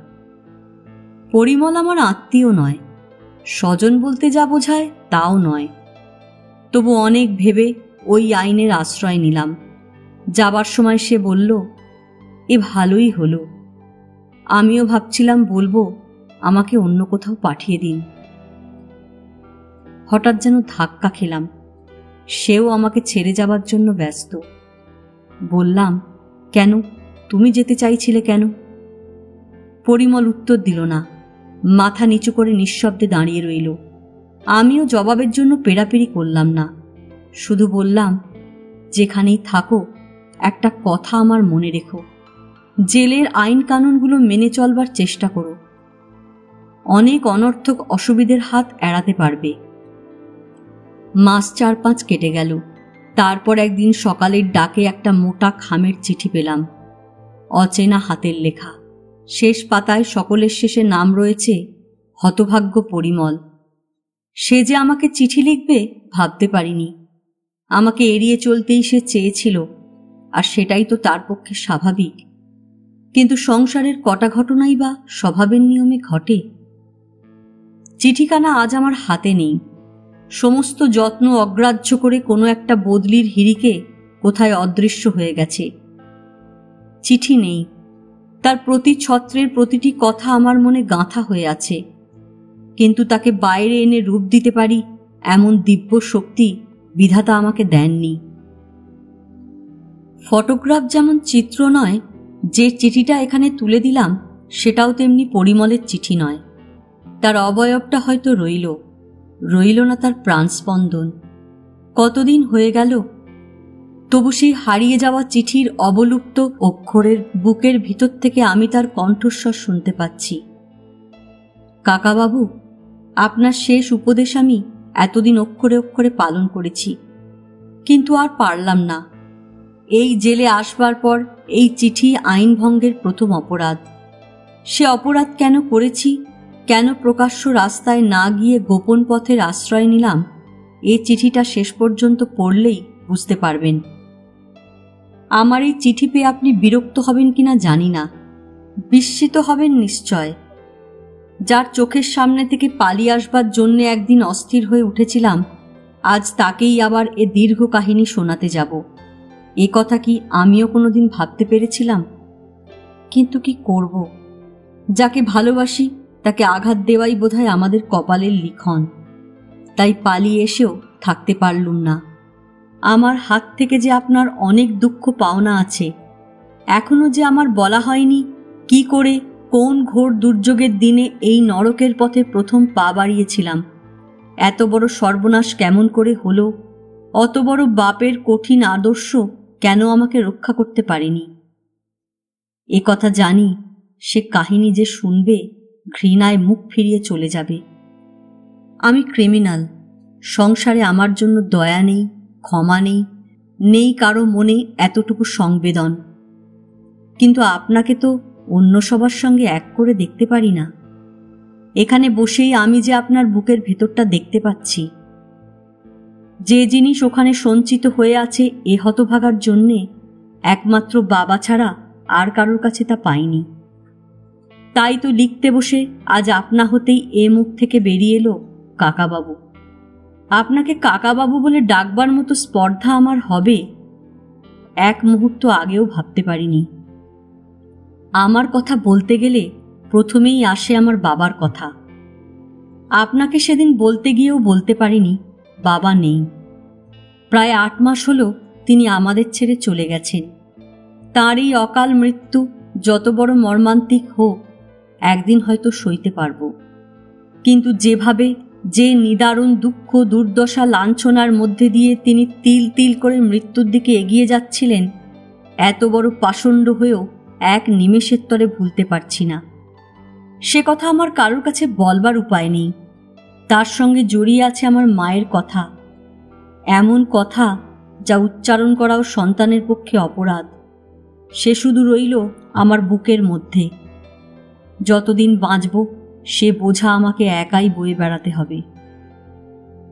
পরিমল আমার আত্মীয় নয়, স্বজন বলতে যা বোঝায় তাও নয়। তবু অনেক ভেবে ওই আইনের আশ্রয় নিলাম। যাবার সময় সে বলল, এ ভালোই হলো। আমিও ভাবছিলাম বলবো, আমাকে অন্য কোথাও পাঠিয়ে দিন। হঠাৎ যেন ধাক্কা খেলাম। সেও আমাকে ছেড়ে যাবার জন্য ব্যস্ত। বললাম, কেন, তুমি যেতে চাইছিলে কেন? পরিমল উত্তর দিল না, মাথা নিচু করে নিঃশব্দে দাঁড়িয়ে রইল। আমিও জবাবের জন্য পেড়াপেড়ি করলাম না, শুধু বললাম, যেখানেই থাকো একটা কথা আমার মনে রেখো, জেলের আইন কানুনগুলো মেনে চলবার চেষ্টা করো। অনেক অনর্থক অসুবিধের হাত এড়াতে পারবে। মাস 4-5 কেটে গেল। তারপর একদিন সকালের ডাকে একটা মোটা খামের চিঠি পেলাম, অচেনা হাতের লেখা। শেষ পাতায় সকলের শেষে নাম রয়েছে হতভাগ্য পরিমল। সে যে আমাকে চিঠি লিখবে ভাবতে পারিনি। আমাকে এড়িয়ে চলতেই সে চেয়েছিল, আর সেটাই তো তার পক্ষে স্বাভাবিক। কিন্তু সংসারের কটা ঘটনাই বা স্বভাবের নিয়মে ঘটে। চিঠিখানা আজ আমার হাতে নেই। সমস্ত যত্ন অগ্রাহ্য করে কোনো একটা বদলির হিড়িকে কোথায় অদৃশ্য হয়ে গেছে। চিঠি নেই, তার প্রতি ছত্রের প্রতিটি কথা আমার মনে গাঁথা হয়ে আছে, কিন্তু তাকে বাইরে এনে রূপ দিতে পারি এমন দিব্য শক্তি বিধাতা আমাকে দেননি। ফটোগ্রাফ যেমন চিত্র নয়, যে চিঠিটা এখানে তুলে দিলাম সেটাও তেমনি পরিমলের চিঠি নয়। তার অবয়বটা হয়তো রইল না তার প্রাণস্পন্দন। কতদিন হয়ে গেল, তবু সেই হারিয়ে যাওয়া চিঠির অবলুপ্ত অক্ষরের বুকের ভিতর থেকে আমি তার কণ্ঠস্বর শুনতে পাচ্ছি। কাকাবাবু, আপনার শেষ উপদেশ আমি এতদিন অক্ষরে অক্ষরে পালন করেছি, কিন্তু আর পারলাম না। এই জেলে আসবার পর এই চিঠি আইন ভঙ্গের প্রথম অপরাধ। সে অপরাধ কেন করেছি, কেন প্রকাশ্য রাস্তায় না গিয়ে গোপন পথের আশ্রয় নিলাম, এই চিঠিটা শেষ পর্যন্ত পড়লেই বুঝতে পারবেন। আমার এই চিঠি পেয়ে আপনি বিরক্ত হবেন কিনা জানি না, বিস্মিত হবেন নিশ্চয়। যার চোখের সামনে থেকে পালিয়ে আসবার জন্য একদিন অস্থির হয়ে উঠেছিলাম, আজ তাকেই আবার এ দীর্ঘ কাহিনী শোনাতে যাব। এ কথা কি আমিও কোনোদিন ভাবতে পেরেছিলাম? কিন্তু কি করব, যাকে ভালোবাসি তাকে আঘাত দেওয়াই বোধহয় আমাদের কপালের লিখন। তাই পালিয়ে এসেও থাকতে পারলুম না। আমার হাত থেকে যে আপনার অনেক দুঃখ পাওনা আছে। এখনো যে আমার বলা হয়নি কি করে কোন ঘোর দুর্যোগের দিনে এই নরকের পথে প্রথম পা বাড়িয়েছিলাম, এত বড় সর্বনাশ কেমন করে হলো, অত বড় বাপের কঠিন আদর্শ কেন আমাকে রক্ষা করতে পারেনি। এ কথা জানি, সে কাহিনী যে শুনবে ঘৃণায় মুখ ফিরিয়ে চলে যাবে। আমি ক্রিমিনাল, সংসারে আমার জন্য দয়া নেই, ক্ষমা নেই, নেই কারো মনে এতটুকু সংবেদন। কিন্তু আপনাকে তো অন্য সবার সঙ্গে এক করে দেখতে পারি না। এখানে বসেই আমি যে আপনার বুকের ভেতরটা দেখতে পাচ্ছি। যে জিনিস ওখানে সঞ্চিত হয়ে আছে এ হতভাগার জন্যে একমাত্র বাবা ছাড়া আর কারোর কাছে তা পাইনি। তাই তো লিখতে বসে আজ আপনা হতেই এ মুখ থেকে বেরিয়ে এলো কাকাবাবু। আপনাকে কাকাবাবু বলে ডাকবার মতো স্পর্ধা আমার হবে এক মুহূর্ত আগেও ভাবতে পারিনি। আমার কথা বলতে গেলে প্রথমেই আসে আমার বাবার কথা। আপনাকে সেদিন বলতে গিয়েও বলতে পারিনি বাবা নেই। প্রায় 8 মাস হলো তিনি আমাদের ছেড়ে চলে গেছেন। তাঁর এই অকাল মৃত্যু যত বড় মর্মান্তিক হোক একদিন হয়তো সইতে পারব, কিন্তু যেভাবে যে নিদারুণ দুঃখ দুর্দশা লাঞ্ছনার মধ্যে দিয়ে তিনি তিল তিল করে মৃত্যুর দিকে এগিয়ে যাচ্ছিলেন, এত বড় পাষণ্ড হয়েও এক নিমেষের তরে ভুলতে পারছি না। সে কথা আমার কারোর কাছে বলবার উপায় নেই। তার সঙ্গে জড়িয়ে আছে আমার মায়ের কথা, এমন কথা যা উচ্চারণ করাও সন্তানের পক্ষে অপরাধ। সে শুধু রইল আমার বুকের মধ্যে। যতদিন বাঁচব সে বোঝা আমাকে একাই বয়ে বেড়াতে হবে।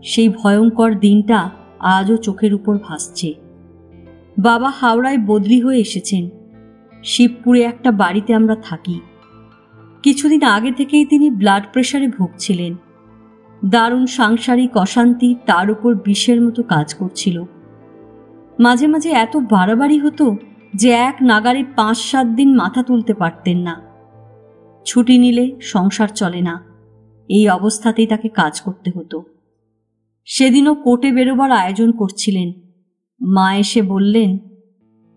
সেই ভয়ঙ্কর দিনটা আজও চোখের উপর ভাসছে। বাবা হাওড়ায় বদলি হয়ে এসেছেন। শিবপুরে একটা বাড়িতে আমরা থাকি। কিছুদিন আগে থেকেই তিনি ব্লাড প্রেশারে ভুগছিলেন। দারুণ সাংসারিক অশান্তি তার উপর বিষের মতো কাজ করছিল। মাঝে মাঝে এত বাড়াবাড়ি হতো যে এক নাগারে 5-7 দিন মাথা তুলতে পারতেন না। ছুটি নিলে সংসার চলে না, এই অবস্থাতেই তাকে কাজ করতে হতো। সেদিনও কোর্টে বেরোবার আয়োজন করছিলেন। মা এসে বললেন,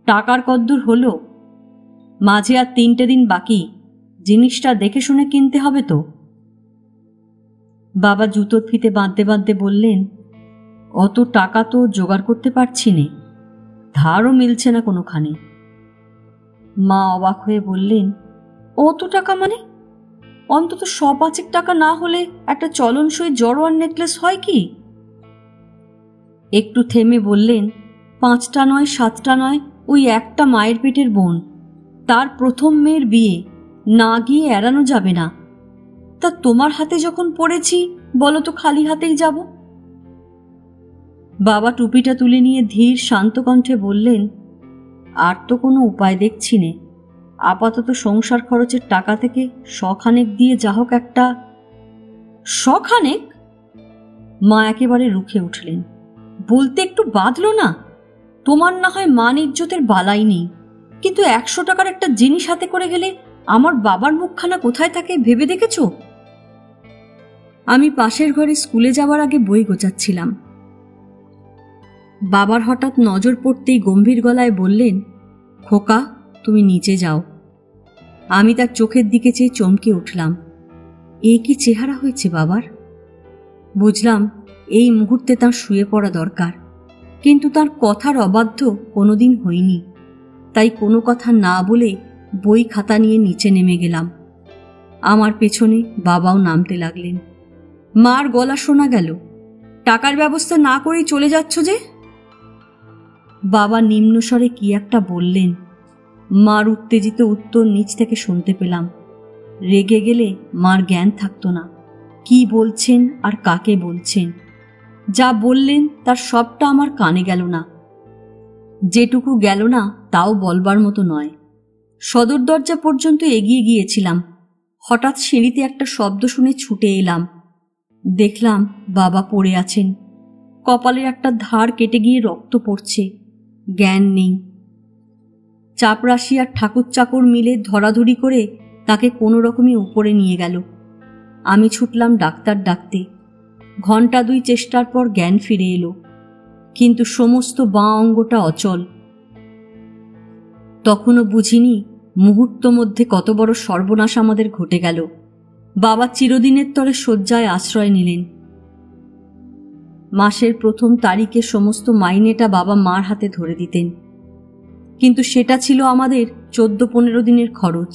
টাকার কদ্দূর হলো? মাঝে আর 3টে দিন বাকি, জিনিসটা দেখে শুনে কিনতে হবে তো। বাবা জুতোর ফিতে বাঁধতে বাঁধতে বললেন, অত টাকা তো জোগাড় করতে পারছি নে, ধারও মিলছে না কোনোখানে। মা অবাক হয়ে বললেন, অত টাকা মানে? অন্তত 100-5 টাকা না হলে একটা চলনসই জড়োয়ার নেকলেস হয় কি? একটু থেমে বললেন, 5টা নয় 7টা নয়, ওই একটা মায়ের পেটের বোন, তার প্রথম মেয়ের বিয়ে, না গিয়ে এড়ানো যাবে না। তা তোমার হাতে যখন পড়েছি বলো তো খালি হাতেই যাব? বাবা টুপিটা তুলে নিয়ে ধীর শান্ত কণ্ঠে বললেন, আর তো কোনো উপায় দেখছি নে। আপাতত সংসার খরচের টাকা থেকে 100 খানেক দিয়ে যা হোক একটা। 100 খানেক? মা একেবারে রুখে উঠলেন। বলতে একটু বাঁধলো না? তোমার না হয় মান ইজ্জতের বালাই নেই, কিন্তু 100 টাকার একটা জিনিস হাতে করে গেলে আমার বাবার মুখখানা কোথায় থাকে ভেবে দেখেছো? আমি পাশের ঘরে স্কুলে যাওয়ার আগে বই গোছাচ্ছিলাম। বাবার হঠাৎ নজর পড়তেই গম্ভীর গলায় বললেন, খোকা তুমি নিচে যাও। আমি তার চোখের দিকে চেয়ে চমকে উঠলাম। এ কি চেহারা হয়েছে বাবার! বুঝলাম এই মুহূর্তে তার শুয়ে পড়া দরকার, কিন্তু তার কথার অবাধ্য কোনোদিন হইনি। তাই কোনো কথা না বলে বই খাতা নিয়ে নিচে নেমে গেলাম। আমার পেছনে বাবাও নামতে লাগলেন। মার গলা শোনা গেল, টাকার ব্যবস্থা না করেই চলে যাচ্ছ যে? বাবা নিম্নস্বরে কি একটা বললেন। মার উত্তেজিত উত্তর নিচ থেকে শুনতে পেলাম। রেগে গেলে মার জ্ঞান থাকতো না, কি বলছেন আর কাকে বলছেন। যা বললেন তার সবটা আমার কানে গেল না। যেটুকু গেল না তাও বলবার মতো নয়। সদর দরজা পর্যন্ত এগিয়ে গিয়েছিলাম। হঠাৎ সিঁড়িতে একটা শব্দ শুনে ছুটে এলাম। দেখলাম বাবা পড়ে আছেন। কপালের একটা ধার কেটে গিয়ে রক্ত পড়ছে, জ্ঞান নেই। চাপরাশি আর ঠাকুর চাকর মিলে ধরাধরি করে তাকে কোনো রকমে উপরে নিয়ে গেল। আমি ছুটলাম ডাক্তার ডাকতে। ঘণ্টা 2 চেষ্টার পর জ্ঞান ফিরে এলো, কিন্তু সমস্ত বাঁ অঙ্গটা অচল। তখনও বুঝিনি মুহূর্ত মধ্যে কত বড় সর্বনাশ আমাদের ঘটে গেল। বাবা চিরদিনের তরে শয্যায় আশ্রয় নিলেন। মাসের প্রথম তারিখে সমস্ত মাইনেটা বাবা মার হাতে ধরে দিতেন, কিন্তু সেটা ছিল আমাদের 14-15 দিনের খরচ।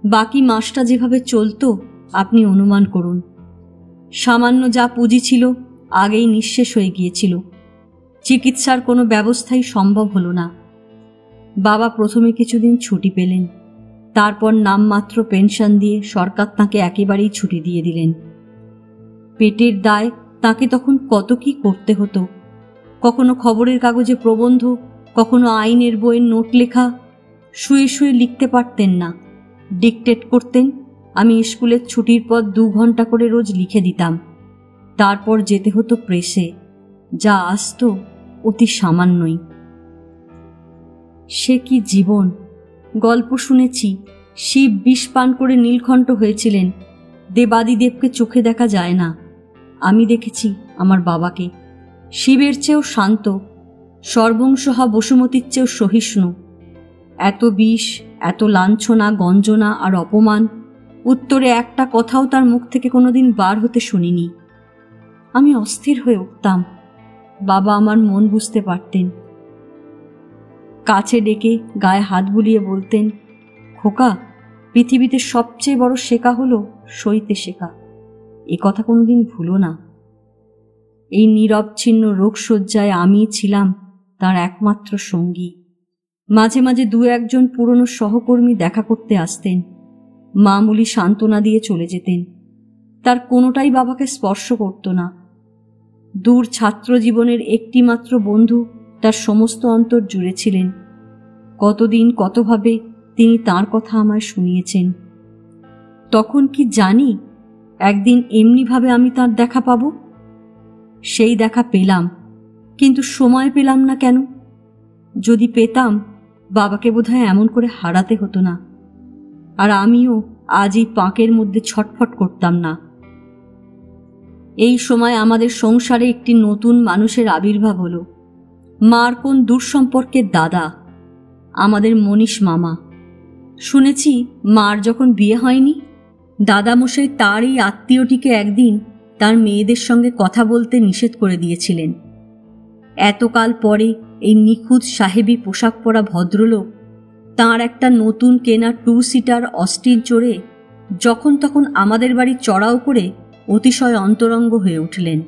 বাকি মাসটা যেভাবে চলত আপনি অনুমান করুন। সামান্য যা পুঁজি ছিল আগেই নিঃশেষ হয়ে গিয়েছিল। চিকিৎসার কোনো ব্যবস্থাই সম্ভব হলো না। বাবা প্রথমে কিছুদিন ছুটি পেলেন, তারপর নামমাত্র পেনশন দিয়ে সরকার তাঁকে একেবারেই ছুটি দিয়ে দিলেন। পেটের দায় তাকে তখন কত কি করতে হতো। কখনো খবরের কাগজে প্রবন্ধ, কখনো আইনের বইয়ের নোট লেখা। শুয়ে শুয়ে লিখতে পারতেন না, ডিকটেট করতেন। আমি স্কুলের ছুটির পর 2 ঘন্টা করে রোজ লিখে দিতাম। তারপর যেতে হতো প্রেসে, যা আসতো অতি সামান্যই। সে কি জীবন! গল্প শুনেছি, শিব বিষ পান করে নীলকণ্ঠ হয়েছিলেন। দেবাদিদেবকে চোখে দেখা যায় না। আমি দেখেছি আমার বাবাকে, শিবের চেয়েও শান্ত, সর্বংসহা বসুমতীর চেয়েও সহিষ্ণু। এত বিষ, এত লাঞ্ছনা, গঞ্জনা আর অপমান, উত্তরে একটা কথাও তার মুখ থেকে কোনোদিন বার হতে শুনিনি। আমি অস্থির হয়ে উঠতাম। বাবা আমার মন বুঝতে পারতেন। কাছে ডেকে গায়ে হাত বুলিয়ে বলতেন, খোকা, পৃথিবীতে সবচেয়ে বড় শেখা হলো সইতে শেখা। এ কথা কোনোদিন ভুলো না। এই নীরবচ্ছিন্ন রোগশয্যায় আমি ছিলাম তার একমাত্র সঙ্গী। মাঝে মাঝে 2-1 পুরনো সহকর্মী দেখা করতে আসতেন, মামুলি সান্ত্বনা দিয়ে চলে যেতেন। তার কোনোটাই বাবাকে স্পর্শ করত না। দূর ছাত্র জীবনের একটি মাত্র বন্ধু তার সমস্ত অন্তর জুড়ে ছিলেন। কতদিন কতভাবে তিনি তার কথা আমায় শুনিয়েছেন। তখন কি জানি একদিন এমনিভাবে আমি তার দেখা পাব? সেই দেখা পেলাম, কিন্তু সময় পেলাম না কেন? যদি পেতাম, বাবাকে বোধহয় এমন করে হারাতে হতো না, আর আমিও আজ এই পাঁকের মধ্যে ছটফট করতাম না। এই সময় আমাদের সংসারে একটি নতুন মানুষের আবির্ভাব হলো। মার কোন দূর সম্পর্কের দাদা, আমাদের মনীষ মামা। শুনেছি মার যখন বিয়ে হয়নি, দাদামশাই তার এই আত্মীয়টিকে একদিন তার মেয়েদের সঙ্গে কথা বলতে নিষেধ করে দিয়েছিলেন। এতকাল পরে এই নিখুঁত সাহেবী পোশাক পরা ভদ্রলোক তাঁর একটা নতুন কেনা 2 সিটার অস্টিন চড়ে যখন তখন আমাদের বাড়ি চড়াও করে অতিশয় অন্তরঙ্গ হয়ে উঠলেন।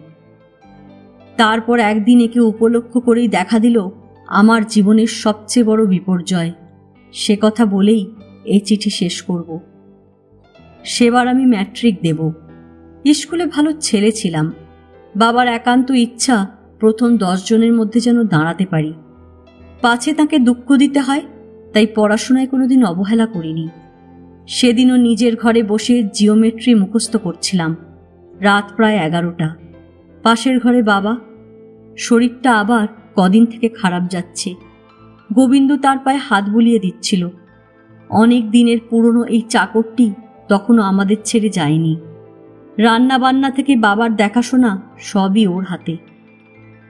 তারপর একদিন একে উপলক্ষ করেই দেখা দিল আমার জীবনের সবচেয়ে বড় বিপর্যয়। সে কথা বলেই এই চিঠি শেষ করব। সেবার আমি ম্যাট্রিক দেব। স্কুলে ভালো ছেলে ছিলাম। বাবার একান্ত ইচ্ছা প্রথম 10 জনের মধ্যে যেন দাঁড়াতে পারি। পাছে তাকে দুঃখ দিতে হয়, তাই পড়াশোনায় কোনোদিন অবহেলা করিনি। সেদিনও নিজের ঘরে বসে জিওমেট্রি মুখস্থ করছিলাম। রাত প্রায় 11টা। পাশের ঘরে বাবা। শরীরটা আবার কদিন থেকে খারাপ যাচ্ছে। গোবিন্দ তার পায়ে হাত বুলিয়ে দিচ্ছিল। অনেক দিনের পুরনো এই চাকরটি তখনও আমাদের ছেড়ে যায়নি। রান্না বান্না থেকে বাবার দেখাশোনা সবই ওর হাতে।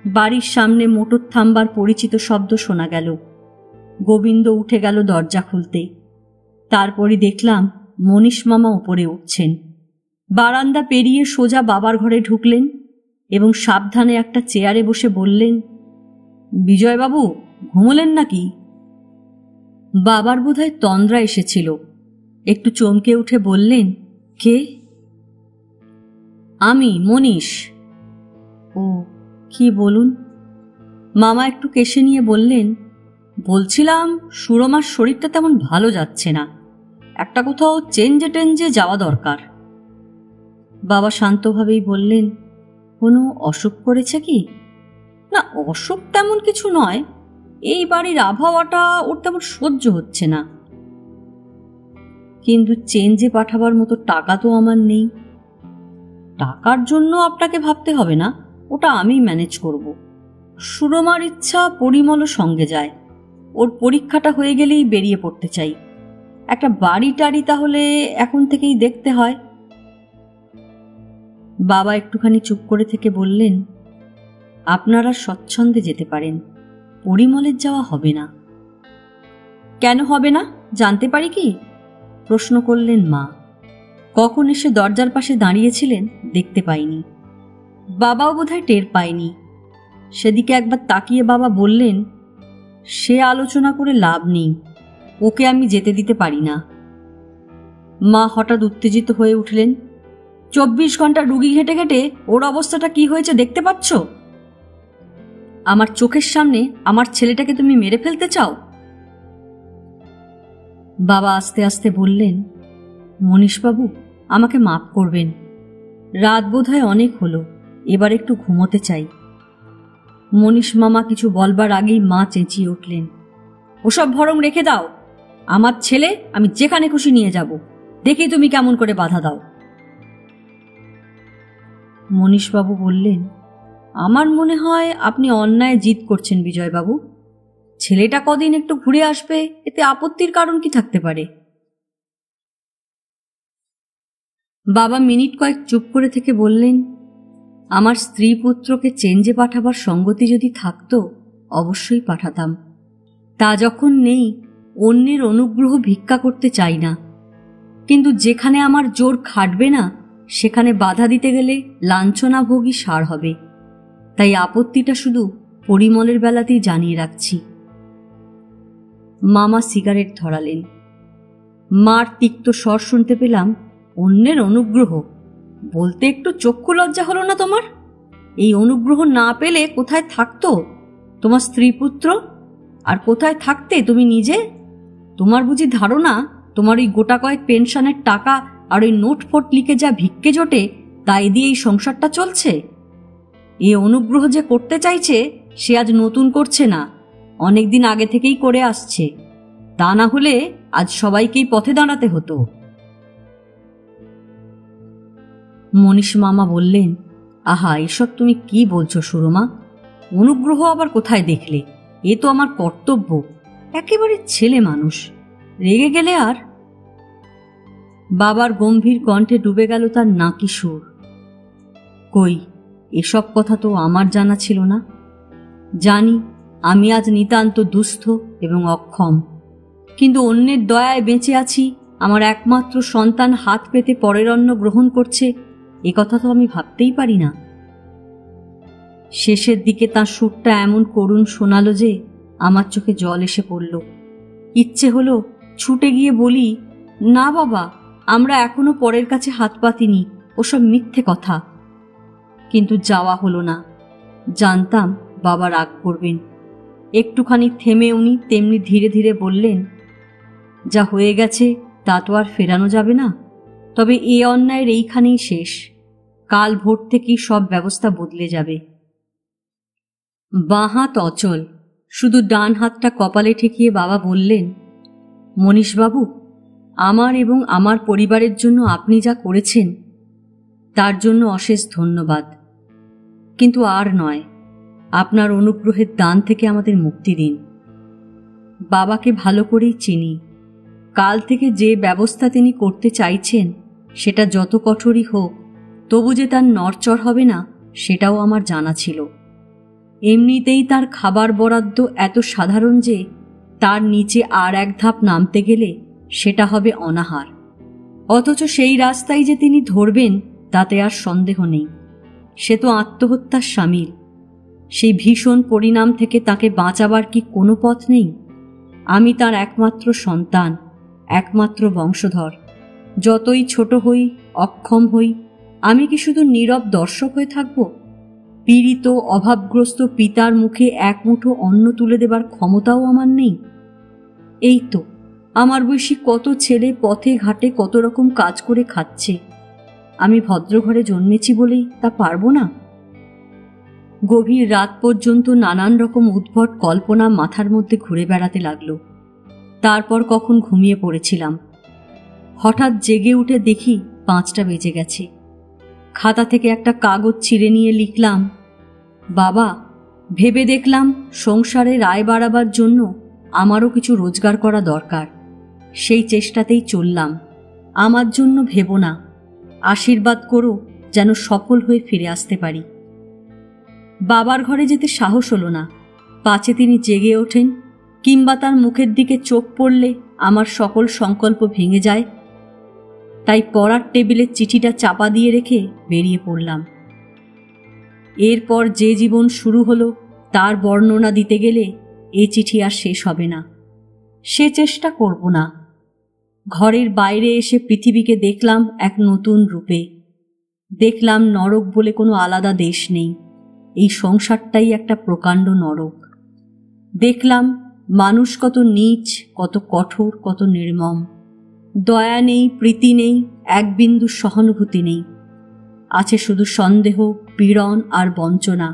বাড়ির সামনে মোটর থামবার পরিচিত শব্দ শোনা গেল। গোবিন্দ উঠে গেল দরজা খুলতে। তারপরই দেখলাম মনীষ মামা উপরে উঠছেন। বারান্দা পেরিয়ে সোজা বাবার ঘরে ঢুকলেন এবং সাবধানে একটা চেয়ারে বসে বললেন, বিজয়বাবু ঘুমোলেন নাকি? বাবার বোধহয় তন্দ্রা এসেছিল। একটু চমকে উঠে বললেন, কে? আমি, মনীষ। ও, কি বলুন? মামা একটু কেশে নিয়ে বললেন, বলছিলাম সুরমার শরীরটা তেমন ভালো যাচ্ছে না, একটা কোথাও চেঞ্জে টেঞ্জে যাওয়া দরকার। বাবা শান্তভাবেই বললেন, কোনো অসুখ করেছে কি? না, অসুখ তেমন কিছু নয়, এই বাড়ির আবহাওয়াটা ওর তেমন সহ্য হচ্ছে না। কিন্তু চেঞ্জে পাঠাবার মতো টাকা তো আমার নেই। টাকার জন্য আপনাকে ভাবতে হবে না, ওটা আমি ম্যানেজ করব। সুরমার ইচ্ছা পরিমলও সঙ্গে যায়। ওর পরীক্ষাটা হয়ে গেলেই বেরিয়ে পড়তে চাই। একটা বাড়ি টাড়ি তাহলে এখন থেকেই দেখতে হয়। বাবা একটুখানি চুপ করে থেকে বললেন, আপনারা স্বচ্ছন্দে যেতে পারেন, পরিমলের যাওয়া হবে না। কেন হবে না জানতে পারি কি? প্রশ্ন করলেন মা। কখন এসে দরজার পাশে দাঁড়িয়েছিলেন দেখতে পাইনি। বাবাও বোধহয় টের পায়নি। সেদিকে একবার তাকিয়ে বাবা বললেন, সে আলোচনা করে লাভ নেই, ওকে আমি যেতে দিতে পারি না। মা হঠাৎ উত্তেজিত হয়ে উঠলেন, 24 ঘন্টা রুগী ঘেটে ঘেটে ওর অবস্থাটা কি হয়েছে দেখতে পাচ্ছ? আমার চোখের সামনে আমার ছেলেটাকে তুমি মেরে ফেলতে চাও? বাবা আস্তে আস্তে বললেন, মনীশবাবু, আমাকে মাফ করবেন। রাত বোধহয় অনেক হলো, এবার একটু ঘুমোতে চাই। মনীশ মামা কিছু বলবার আগেই মা চেঁচিয়ে উঠলেন, ওসব ভরং রেখে দাও। আমার ছেলে আমি যেখানে খুশি নিয়ে যাব, দেখি তুমি কেমন করে বাধা দাও। মনীশবাবু বললেন, আমার মনে হয় আপনি অন্যায় জিদ করছেন বিজয়বাবু। ছেলেটা কদিন একটু ঘুরে আসবে, এতে আপত্তির কারণ কি থাকতে পারে? বাবা মিনিট কয়েক চুপ করে থেকে বললেন, আমার স্ত্রী পুত্রকে চেঞ্জে পাঠাবার সঙ্গতি যদি থাকতো অবশ্যই পাঠাতাম। তা যখন নেই, অন্যের অনুগ্রহ ভিক্ষা করতে চাই না। কিন্তু যেখানে আমার জোর খাটবে না, সেখানে বাধা দিতে গেলে লাঞ্ছনাভোগী সার হবে। তাই আপত্তিটা শুধু পরিমলের বেলাতেই জানিয়ে রাখছি। মামা সিগারেট ধরালেন। মার তিক্ত স্বর শুনতে পেলাম, অন্যের অনুগ্রহ বলতে একটু চক্ষু লজ্জা হলো না তোমার? এই অনুগ্রহ না পেলে কোথায় থাকতো তোমার স্ত্রী পুত্র, আর কোথায় থাকতে তুমি নিজে? তোমার বুঝি ধারণা তোমার ওই গোটা কয়েক পেনশনের টাকা আর ওই নোট ফোট লিখে যা ভিক্ষে জোটে তাই দিয়ে এই সংসারটা চলছে? এ অনুগ্রহ যে করতে চাইছে সে আজ নতুন করছে না, অনেকদিন আগে থেকেই করে আসছে। তা না হলে আজ সবাইকেই পথে দাঁড়াতে হতো। মনীশ মামা বললেন, আহা, এসব তুমি কি বলছো সুরমা? অনুগ্রহ আবার কোথায় দেখলে? এ তো আমার কর্তব্য। একেবারে ছেলে মানুষ, রেগে গেলে আর। বাবার গম্ভীর কণ্ঠে ডুবে গেল তার নাকি সুর। কই, এসব কথা তো আমার জানা ছিল না। জানি আমি আজ নিতান্ত দুস্থ এবং অক্ষম, কিন্তু অন্যের দয়ায় বেঁচে আছি। আমার একমাত্র সন্তান হাত পেতে পরের অন্ন গ্রহণ করছে, এ কথা তো আমি ভাবতেই পারি না। শেষের দিকে তার সুরটা এমন করুণ শোনালো যে আমার চোখে জল এসে পড়ল। ইচ্ছে হলো ছুটে গিয়ে বলি, না বাবা, আমরা এখনো পরের কাছে হাত পাতিনি, ওসব মিথ্যে কথা। কিন্তু যাওয়া হলো না। জানতাম বাবা রাগ করবেন। একটুখানি থেমে উনি তেমনি ধীরে ধীরে বললেন, যা হয়ে গেছে তা তো আর ফেরানো যাবে না, তবে এ অন্যায়ের এইখানেই শেষ। কাল ভোর থেকেই সব ব্যবস্থা বদলে যাবে। বাঁ হাত অচল, শুধু ডান হাতটা কপালে ঠেকিয়ে বাবা বললেন, মনীশবাবু, আমার এবং আমার পরিবারের জন্য আপনি যা করেছেন তার জন্য অশেষ ধন্যবাদ। কিন্তু আর নয়, আপনার অনুগ্রহের দান থেকে আমাদের মুক্তি দিন। বাবাকে ভালো করেই চিনি। কাল থেকে যে ব্যবস্থা তিনি করতে চাইছেন সেটা যত কঠোরই হোক, তবু যে তার নড়চড় হবে না সেটাও আমার জানা ছিল। এমনিতেই তার খাবার বরাদ্দ এত সাধারণ যে তার নিচে আর এক ধাপ নামতে গেলে সেটা হবে অনাহার। অথচ সেই রাস্তায় যে তিনি ধরবেন তাতে আর সন্দেহ নেই। সে তো আত্মহত্যার শামিল। সেই ভীষণ পরিণাম থেকে তাকে বাঁচাবার কি কোনো পথ নেই? আমি তার একমাত্র সন্তান, একমাত্র বংশধর। যতই ছোট হই, অক্ষম হই, আমি কি শুধু নীরব দর্শক হয়ে থাকব? পীড়িত অভাবগ্রস্ত পিতার মুখে এক মুঠো অন্ন তুলে দেবার ক্ষমতাও আমার নেই। এই তো আমার বয়সী কত ছেলে পথে ঘাটে কত রকম কাজ করে খাচ্ছে। আমি ভদ্রঘরে জন্মেছি বলেই তা পারবো না? গভীর রাত পর্যন্ত নানান রকম উদ্ভট কল্পনা মাথার মধ্যে ঘুরে বেড়াতে লাগলো। তারপর কখন ঘুমিয়ে পড়েছিলাম। হঠাৎ জেগে উঠে দেখি 5টা বেজে গেছে। খাতা থেকে একটা কাগজ ছিঁড়ে নিয়ে লিখলাম, বাবা, ভেবে দেখলাম সংসারে রায় বাড়াবার জন্য আমারও কিছু রোজগার করা দরকার। সেই চেষ্টাতেই চললাম। আমার জন্য ভেবো না, আশীর্বাদ করো যেন সফল হয়ে ফিরে আসতে পারি। বাবার ঘরে যেতে সাহস হলো না। পাছে তিনি জেগে ওঠেন, কিংবা তার মুখের দিকে চোখ পড়লে আমার সকল সংকল্প ভেঙে যায়। তাই পড়ার টেবিলের চিঠিটা চাপা দিয়ে রেখে বেরিয়ে পড়লাম। এরপর যে জীবন শুরু হলো তার বর্ণনা দিতে গেলে এই চিঠি আর শেষ হবে না। সে চেষ্টা করব না। ঘরের বাইরে এসে পৃথিবীকে দেখলাম এক নতুন রূপে। দেখলাম নরক বলে কোনো আলাদা দেশ নেই। এই সংসারটাই একটা প্রকাণ্ড নরক। দেখলাম মানুষ কত নীচ, কত কঠোর, কত নির্মম। দয়া নেই, প্রীতি নেই, এক বিন্দু সহানুভূতি নেই। আছে শুধু সন্দেহ, পীড়ন আর বঞ্চনা।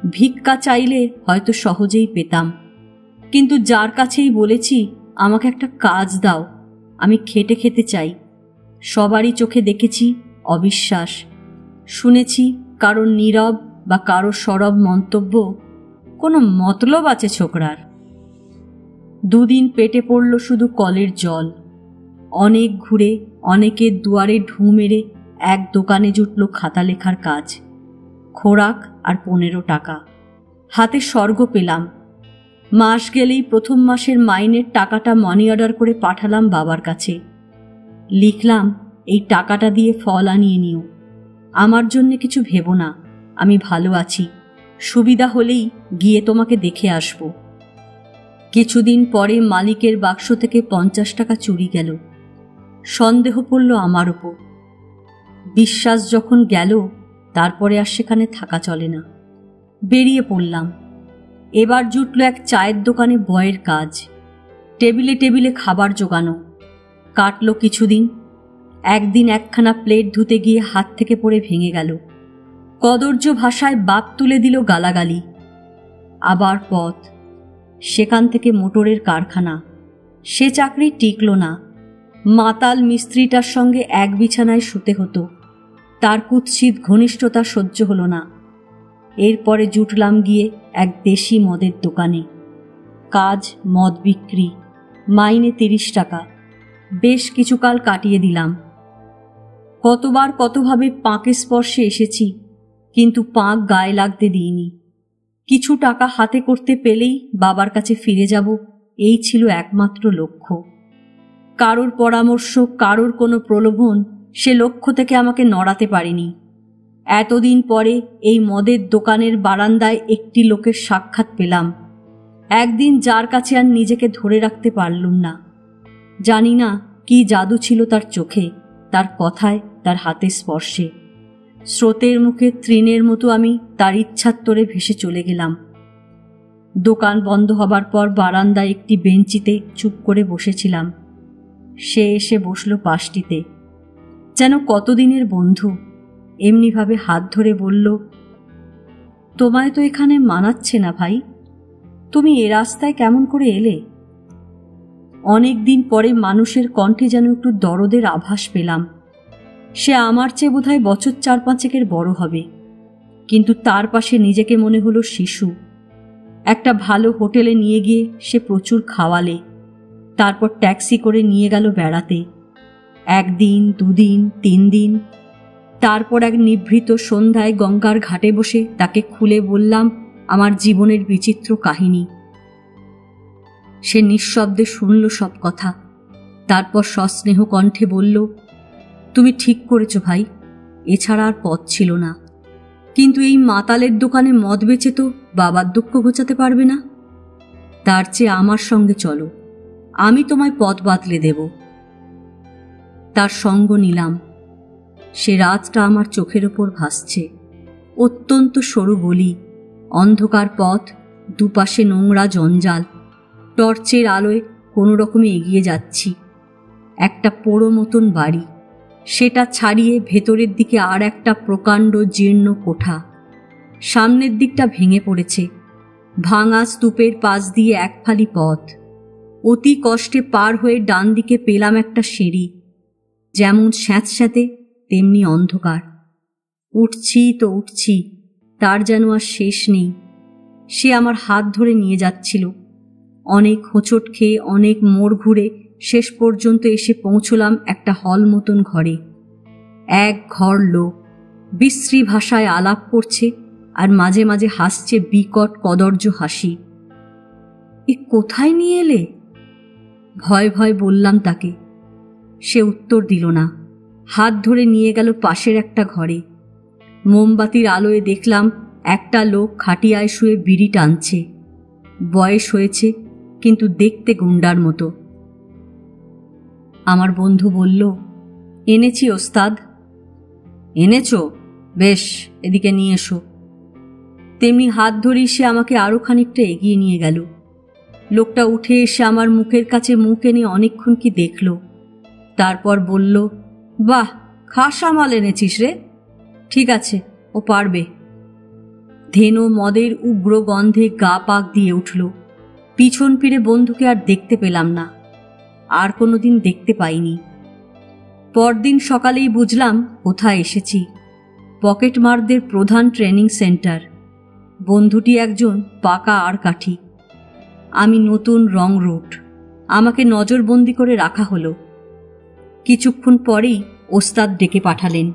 ভিক্ষা চাইলে হয়তো সহজেই পেতাম, কিন্তু যার কাছেই বলেছি আমাকে একটা কাজ দাও, আমি খেটে খেতে চাই, সবারই চোখে দেখেছি অবিশ্বাস, শুনেছি কারোর নীরব বা কারো সরব মন্তব্য, কোনো মতলব আছে ছোকরার। দুদিন পেটে পড়ল শুধু কলের জল। অনেক ঘুরে অনেকের দুয়ারে ঢুঁ মেরে এক দোকানে জুটল খাতা লেখার কাজ। খোরাক আর 15 টাকা। হাতে স্বর্গ পেলাম। মাস গেলেই প্রথম মাসের মাইনের টাকাটা মানি অর্ডার করে পাঠালাম বাবার কাছে। লিখলাম, এই টাকাটা দিয়ে ফল আনিয়ে নিও। আমার জন্য কিছু ভেবো না, আমি ভালো আছি, সুবিধা হলেই গিয়ে তোমাকে দেখে আসব। কিছুদিন পরে মালিকের বাক্স থেকে 50 টাকা চুরি গেল। সন্দেহ পড়ল আমার ওপর। বিশ্বাস যখন গেল, তারপরে আর সেখানে থাকা চলে না। বেরিয়ে পড়লাম। এবার জুটল এক চায়ের দোকানে বয়ের কাজ। টেবিলে টেবিলে খাবার জোগানো। কাটল কিছুদিন। একদিন একখানা প্লেট ধুতে গিয়ে হাত থেকে পড়ে ভেঙে গেল। কদর্য ভাষায় বাপ তুলে দিল গালাগালি। আবার পথ। সেখান থেকে মোটরের কারখানা। সে চাকরি টিকল না। মাতাল মিস্ত্রিটার সঙ্গে এক বিছানায় শুতে হতো। তার কুৎসিত ঘনিষ্ঠতা সহ্য হলো না। এরপরে জুটলাম গিয়ে এক দেশি মদের দোকানে। কাজ মদ বিক্রি, মাইনে 30 টাকা। বেশ কিছুকাল কাটিয়ে দিলাম। কতবার কতভাবে পাঁকে স্পর্শে এসেছি, কিন্তু পাঁক গায়ে লাগতে দিইনি। কিছু টাকা হাতে করতে পেলেই বাবার কাছে ফিরে যাব, এই ছিল একমাত্র লক্ষ্য। কারোর পরামর্শ, কারোর কোনো প্রলোভন সে লক্ষ্য থেকে আমাকে নড়াতে পারেনি। এতদিন পরে এই মদের দোকানের বারান্দায় একটি লোকের সাক্ষাৎ পেলাম। একদিন যার কাছে আর নিজেকে ধরে রাখতে পারলুম না। জানি না কি জাদু ছিল তার চোখে, তার কথায়, তার হাতের স্পর্শে। স্রোতের মুখে তৃণের মতো আমি তার ইচ্ছাত্তরে ভেসে চলে গেলাম। দোকান বন্ধ হবার পর বারান্দায় একটি বেঞ্চিতে চুপ করে বসেছিলাম। সে এসে বসল পাশটিতে, যেন কতদিনের বন্ধু। এমনিভাবে হাত ধরে বলল, তোমায় তো এখানে মানাচ্ছে না ভাই, তুমি এ রাস্তায় কেমন করে এলে? অনেক দিন পরে মানুষের কণ্ঠে যেন একটু দরদের আভাস পেলাম। সে আমার চেয়ে বোধহয় বছর 4-5 বড় হবে, কিন্তু তার পাশে নিজেকে মনে হলো শিশু। একটা ভালো হোটেলে নিয়ে গিয়ে সে প্রচুর খাওয়ালে, তারপর ট্যাক্সি করে নিয়ে গেল বেড়াতে। 1 দিন, 2 দিন, 3 দিন। তারপর এক নিভৃত সন্ধ্যায় গঙ্গার ঘাটে বসে তাকে খুলে বললাম আমার জীবনের বিচিত্র কাহিনী। সে নিঃশব্দে শুনল সব কথা। তারপর সস্নেহ কণ্ঠে বলল, তুমি ঠিক করেছ ভাই, এছাড়া আর পথ ছিল না। কিন্তু এই মাতালের দোকানে মদ বেচে তো বাবার দুঃখ ঘোচাতে পারবে না। তার চেয়ে আমার সঙ্গে চলো, আমি তোমায় পথ বাতলে দেব। তার সঙ্গ নিলাম। সে রাতটা আমার চোখের ওপর ভাসছে। অত্যন্ত সরু গলি, অন্ধকার পথ, দুপাশে নোংরা জঞ্জাল। টর্চের আলোয় কোনো রকমে এগিয়ে যাচ্ছি। একটা পোড়ো মতন বাড়ি, সেটা ছাড়িয়ে ভেতরের দিকে আর একটা প্রকাণ্ড জীর্ণ কোঠা। সামনের দিকটা ভেঙে পড়েছে। ভাঙা স্তূপের পাশ দিয়ে এক ফালি পথ। অতি কষ্টে পার হয়ে ডান দিকে পেলাম একটা সিঁড়ি, যেমন স্যাঁতস্যাঁতে তেমনি অন্ধকার। উঠছি তো উঠছি, তার যেন আর শেষ নেই। সে আমার হাত ধরে নিয়ে যাচ্ছিল। অনেক হোঁচট খেয়ে, অনেক মোড় ঘুরে শেষ পর্যন্ত এসে পৌঁছলাম একটা হল মতন ঘরে। এক ঘর লোক বিশ্রী ভাষায় আলাপ করছে, আর মাঝে মাঝে হাসছে বিকট কদর্য হাসি। এ কোথায় নিয়ে এলে? ভয় ভয় বললাম তাকে। সে উত্তর দিল না। হাত ধরে নিয়ে গেল পাশের একটা ঘরে। মোমবাতির আলোয় দেখলাম একটা লোক খাটিয়ায় শুয়ে বিড়ি টানছে। বয়স হয়েছে, কিন্তু দেখতে গুন্ডার মতো। আমার বন্ধু বলল, এনেছি ওস্তাদ। এনেছো? বেশ, এদিকে নিয়ে এসো। তেমনি হাত ধরেই সে আমাকে আরও খানিকটা এগিয়ে নিয়ে গেল। লোকটা উঠে এসে আমার মুখের কাছে মুখ এনে অনেকক্ষণ কি দেখল, তারপর বলল, বাহ, খাসা মাল এনেছিস রে, ঠিক আছে, ও পারবে। ধেনু মদের উগ্র গন্ধে গা পাক দিয়ে উঠল। পিছন ফিরে বন্ধুকে আর দেখতে পেলাম না, আর কোনোদিন দেখতে পাইনি। পরদিন সকালেই বুঝলাম কোথায় এসেছি, পকেটমারদের প্রধান ট্রেনিং সেন্টার। বন্ধুটি একজন পাকা আর কাঠি, আমি নতুন রং রুট। আমাকে নজরবন্দি করে রাখা হলো। কিছুক্ষণ পরেই ওস্তাদ ডেকে পাঠালেন।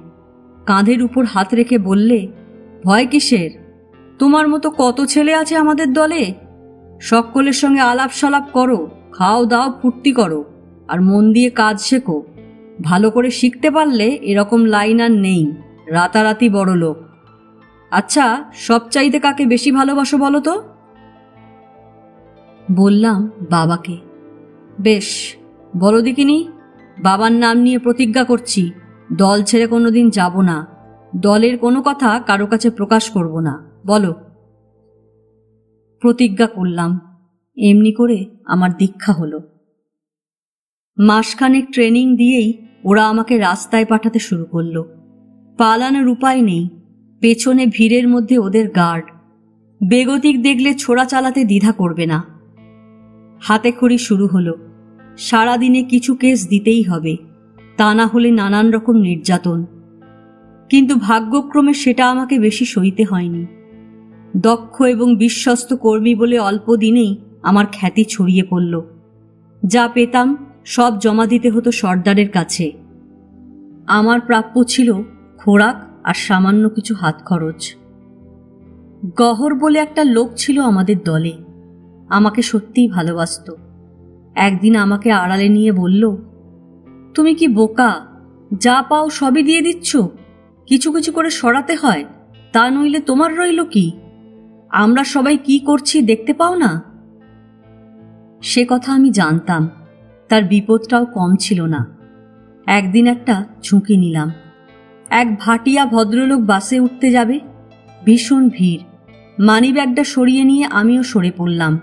কাঁধের উপর হাত রেখে বললে, ভয় কিসের? তোমার মতো কত ছেলে আছে আমাদের দলে, সকলের সঙ্গে আলাপ সালাপ করো, খাও দাও, ফুর্তি করো, আর মন দিয়ে কাজ শেখো। ভালো করে শিখতে পারলে এরকম লাইন আর নেই, রাতারাতি বড় লোক। আচ্ছা, সবচাইতে কাকে বেশি ভালোবাসো বলো তো? বললাম, বাবাকে। বেশ, বলো দেখিনি। বাবার নাম নিয়ে প্রতিজ্ঞা করছি, দল ছেড়ে কোনোদিন যাব না, দলের কোনো কথা কারো কাছে প্রকাশ করব না, বলো। প্রতিজ্ঞা করলাম। এমনি করে আমার দীক্ষা হলো। মাসখানেক ট্রেনিং দিয়েই ওরা আমাকে রাস্তায় পাঠাতে শুরু করলো। পালানোর উপায় নেই, পেছনে ভিড়ের মধ্যে ওদের গার্ড। বেগতিক দেখলে ছোড়া চালাতে দ্বিধা করবে না। হাতে খড়ি শুরু হলো। সারাদিনে কিছু কেস দিতেই হবে, তা না হলে নানান রকম নির্যাতন। কিন্তু ভাগ্যক্রমে সেটা আমাকে বেশি সইতে হয়নি। দক্ষ এবং বিশ্বস্ত কর্মী বলে অল্প দিনেই আমার খ্যাতি ছড়িয়ে পড়ল। যা পেতাম সব জমা দিতে হতো সর্দারের কাছে। আমার প্রাপ্য ছিল খোরাক আর সামান্য কিছু হাত খরচ। গহর বলে একটা লোক ছিল আমাদের দলে, আমাকে সত্যিই ভালোবাসত। একদিন আমাকে আড়ালে নিয়ে বলল, তুমি কি বোকা? যা পাও সবই দিয়ে দিচ্ছ, কিছু কিছু করে সরাতে হয়, তা নইলে তোমার রইল কি? আমরা সবাই কি করছি দেখতে পাও না? সে কথা আমি জানতাম, তার বিপদটাও কম ছিল না। একদিন একটা ঝুঁকি নিলাম। এক ভাটিয়া ভদ্রলোক বাসে উঠতে যাবে, ভীষণ ভিড়। মানিব্যাগটা সরিয়ে নিয়ে আমিও সরে পড়লাম।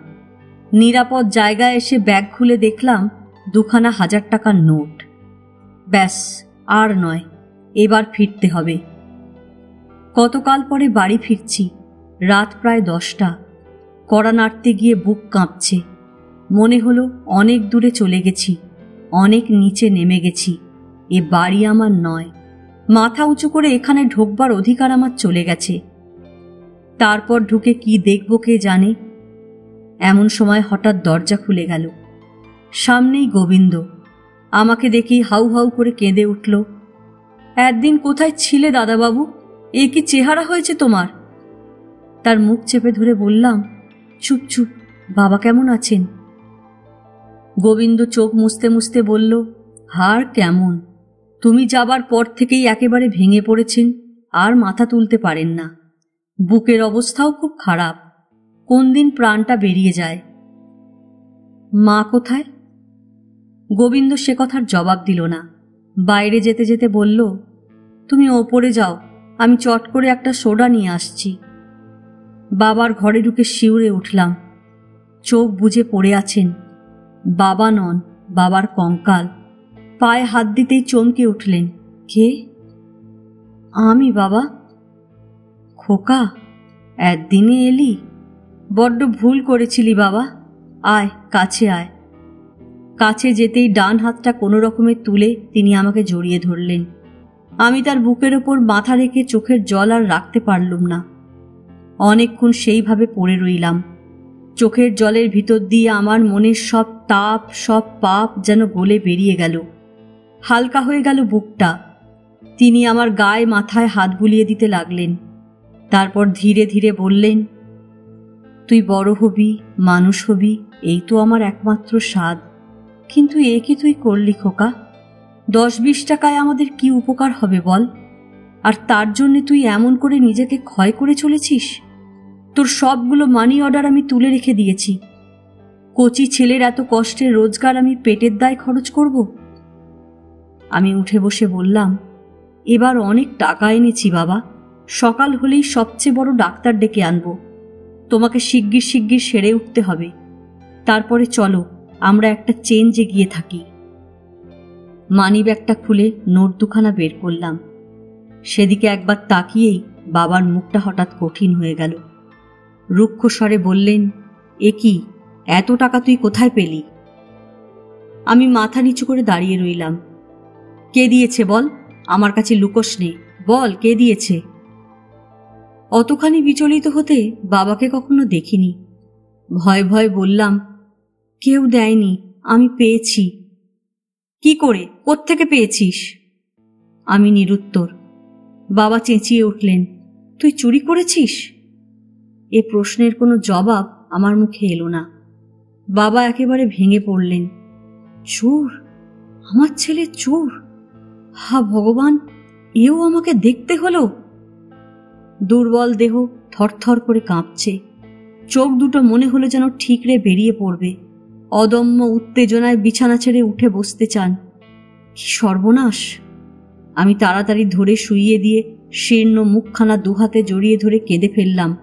নিরাপদ জায়গায় এসে ব্যাগ খুলে দেখলাম 2খানা 1000 টাকার নোট। ব্যাস, আর নয়, এবার ফিরতে হবে। কতকাল পরে বাড়ি ফিরছি, রাত প্রায় 10টা। কড়া নাড়তে গিয়ে বুক কাঁপছে। মনে হলো অনেক দূরে চলে গেছি, অনেক নিচে নেমে গেছি। এ বাড়ি আমার নয়, মাথা উঁচু করে এখানে ঢোকবার অধিকার আমার চলে গেছে। তারপর ঢুকে কি দেখব কে জানে। এমন সময় হঠাৎ দরজা খুলে গেল। সামনেই গোবিন্দ। আমাকে দেখেই হাউ হাউ করে কেঁদে উঠল। একদিন কোথায় ছিলে দাদাবাবু? এ কি চেহারা হয়েছে তোমার? তার মুখ চেপে ধরে বললাম, চুপ চুপ, বাবা কেমন আছেন? গোবিন্দ চোখ মুছতে মুছতে বলল, হার কেমন, তুমি যাবার পর থেকেই একেবারে ভেঙে পড়েছেন, আর মাথা তুলতে পারেন না। বুকের অবস্থাও খুব খারাপ, কোন দিন প্রাণটা বেরিয়ে যায়। মা কোথায়? গোবিন্দ সে কথার জবাব দিল না। বাইরে যেতে যেতে বলল, তুমি ওপরে যাও, আমি চট করে একটা সোডা নিয়ে আসছি। বাবার ঘরে ঢুকে শিউরে উঠলাম। চোখ বুজে পড়ে আছেন। বাবা নন, বাবার কঙ্কাল। পায়ে হাত দিতেই চমকে উঠলেন। কে? আমি বাবা। খোকা, একদিনে এলি? বড্ড ভুল করেছিলি বাবা, আয় কাছে আয়। কাছে যেতেই ডান হাতটা কোনো রকমে তুলে তিনি আমাকে জড়িয়ে ধরলেন। আমি তার বুকের ওপর মাথা রেখে চোখের জল আর রাখতে পারলুম না। অনেকক্ষণ সেইভাবে পড়ে রইলাম। চোখের জলের ভিতর দিয়ে আমার মনের সব তাপ, সব পাপ যেন গলে বেরিয়ে গেল। হালকা হয়ে গেল বুকটা। তিনি আমার গায়ে মাথায় হাত বুলিয়ে দিতে লাগলেন। তারপর ধীরে ধীরে বললেন, তুই বড় হবি, মানুষ হবি, এই তো আমার একমাত্র স্বাদ। কিন্তু এ কি তুই করলি খোকা? 10-20 টাকায় আমাদের কি উপকার হবে বল? আর তার জন্যে তুই এমন করে নিজেকে ক্ষয় করে চলেছিস। তোর সবগুলো মানি অর্ডার আমি তুলে রেখে দিয়েছি। কচি ছেলের এত কষ্টের রোজগার আমি পেটের দায় খরচ করব? আমি উঠে বসে বললাম, এবার অনেক টাকা এনেছি বাবা, সকাল হলেই সবচেয়ে বড় ডাক্তার ডেকে আনবো। তোমাকে শিগগির শিগগির সেরে উঠতে হবে। তারপরে চলো আমরা একটা চেঞ্জে গিয়ে থাকি। মানিব্যাগটা খুলে নোট দুখানা বের করলাম। সেদিকে একবার তাকিয়েই বাবার মুখটা হঠাৎ কঠিন হয়ে গেল। রুক্ষ স্বরে বললেন, এ কি, এত টাকা তুই কোথায় পেলি? আমি মাথা নিচু করে দাঁড়িয়ে রইলাম। কে দিয়েছে বল, আমার কাছে লুকোস নে, বল কে দিয়েছে। অতখানি বিচলিত হতে বাবাকে কখনো দেখিনি। ভয় ভয় বললাম, কেউ দেয়নি, আমি পেয়েছি। কি করে, কোত্থেকে পেয়েছিস? আমি নিরুত্তর। বাবা চেঁচিয়ে উঠলেন, তুই চুরি করেছিস? এ প্রশ্নের কোনো জবাব আমার মুখে এলো না। বাবা একেবারে ভেঙে পড়লেন। চোর? আমার ছেলে চোর? হা ভগবান, এও আমাকে দেখতে হলো। দুর্বল দেহ থরথর করে কাঁপছে। চোখ দুটো মনে হলো যেন ঠিকরে বেরিয়ে পড়বে। অদম্য উত্তেজনায় বিছানা ছেড়ে উঠে বসতে চান। কি সর্বনাশ! আমি তাড়াতাড়ি ধরে শুইয়ে দিয়ে শীর্ণ মুখখানা দুহাতে জড়িয়ে ধরে কেঁদে ফেললাম।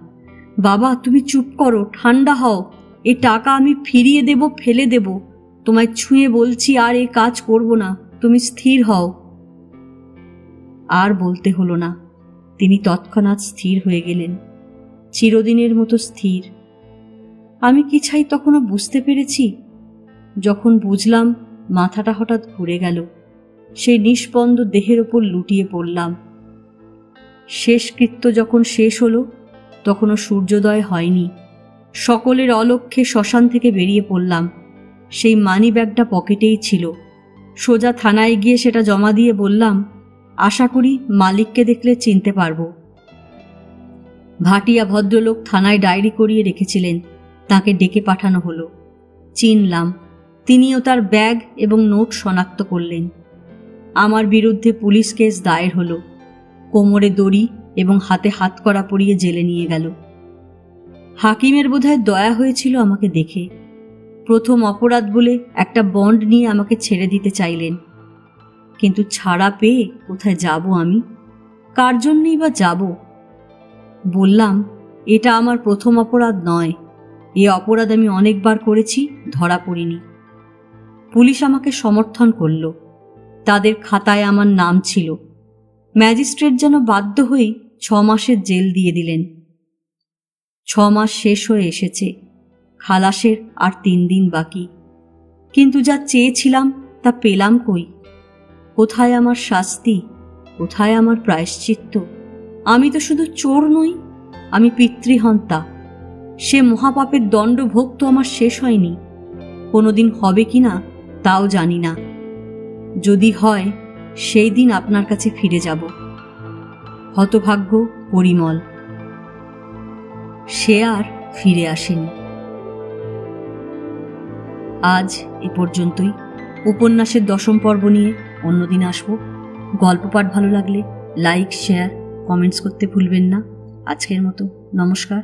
বাবা, তুমি চুপ করো, ঠান্ডা হও। এ টাকা আমি ফিরিয়ে দেব, ফেলে দেব। তোমায় ছুঁয়ে বলছি, আর এ কাজ করব না। তুমি স্থির হও। আর বলতে হলো না। তিনি তৎক্ষণাৎ স্থির হয়ে গেলেন, চিরদিনের মতো স্থির। আমি কি চাই তখনও বুঝতে পেরেছি? যখন বুঝলাম, মাথাটা হঠাৎ ঘুরে গেল। সেই নিষ্পন্দ দেহের ওপর লুটিয়ে পড়লাম। শেষকৃত্য যখন শেষ হলো, তখনও সূর্যোদয় হয়নি। সকলের অলক্ষ্যে শ্মশান থেকে বেরিয়ে পড়লাম। সেই মানিব্যাগটা পকেটেই ছিল। সোজা থানায় গিয়ে সেটা জমা দিয়ে বললাম, আশা করি মালিককে দেখলে চিনতে পারবো। ভাটিয়া ভদ্রলোক থানায় ডায়েরি করিয়ে রেখেছিলেন, তাকে ডেকে পাঠানো হলো। চিনলাম। তিনিও তার ব্যাগ এবং নোট শনাক্ত করলেন। আমার বিরুদ্ধে পুলিশ কেস দায়ের হলো। কোমরে দড়ি এবং হাতে হাতকড়া পরিয়ে জেলে নিয়ে গেল। হাকিমের বোধহয় দয়া হয়েছিল আমাকে দেখে। প্রথম অপরাধ বলে একটা বন্ড নিয়ে আমাকে ছেড়ে দিতে চাইলেন। কিন্তু ছাড়া পেয়ে কোথায় যাব আমি? কার জন্যই বা যাব? বললাম, এটা আমার প্রথম অপরাধ নয়। এ অপরাধ আমি অনেকবার করেছি, ধরা পড়িনি। পুলিশ আমাকে সমর্থন করল। তাদের খাতায় আমার নাম ছিল। ম্যাজিস্ট্রেট যেন বাধ্য হয়েই 6 মাসের জেল দিয়ে দিলেন। 6 মাস শেষ হয়ে এসেছে। খালাসের আর 3 দিন বাকি। কিন্তু যা চেয়েছিলাম তা পেলাম কই? কোথায় আমার শাস্তি? কোথায় আমার প্রায়শ্চিত্ত? আমি তো শুধু চোর নই, আমি পিতৃহন্তা। সে মহাপাপের দণ্ডভোগ তো আমার শেষ হয়নি। কোনোদিন হবে কিনা তাও জানি না। যদি হয়, সেই দিন আপনার কাছে ফিরে যাব। হতভাগ্য পরিমল। সে আর ফিরে আসেনি। আজ এ পর্যন্তই। উপন্যাসের 10ম পর্ব নিয়ে অন্যদিন আসব। গল্প পাঠ ভালো লাগলে লাইক, শেয়ার, কমেন্টস করতে ভুলবেন না। আজকের মতো নমস্কার।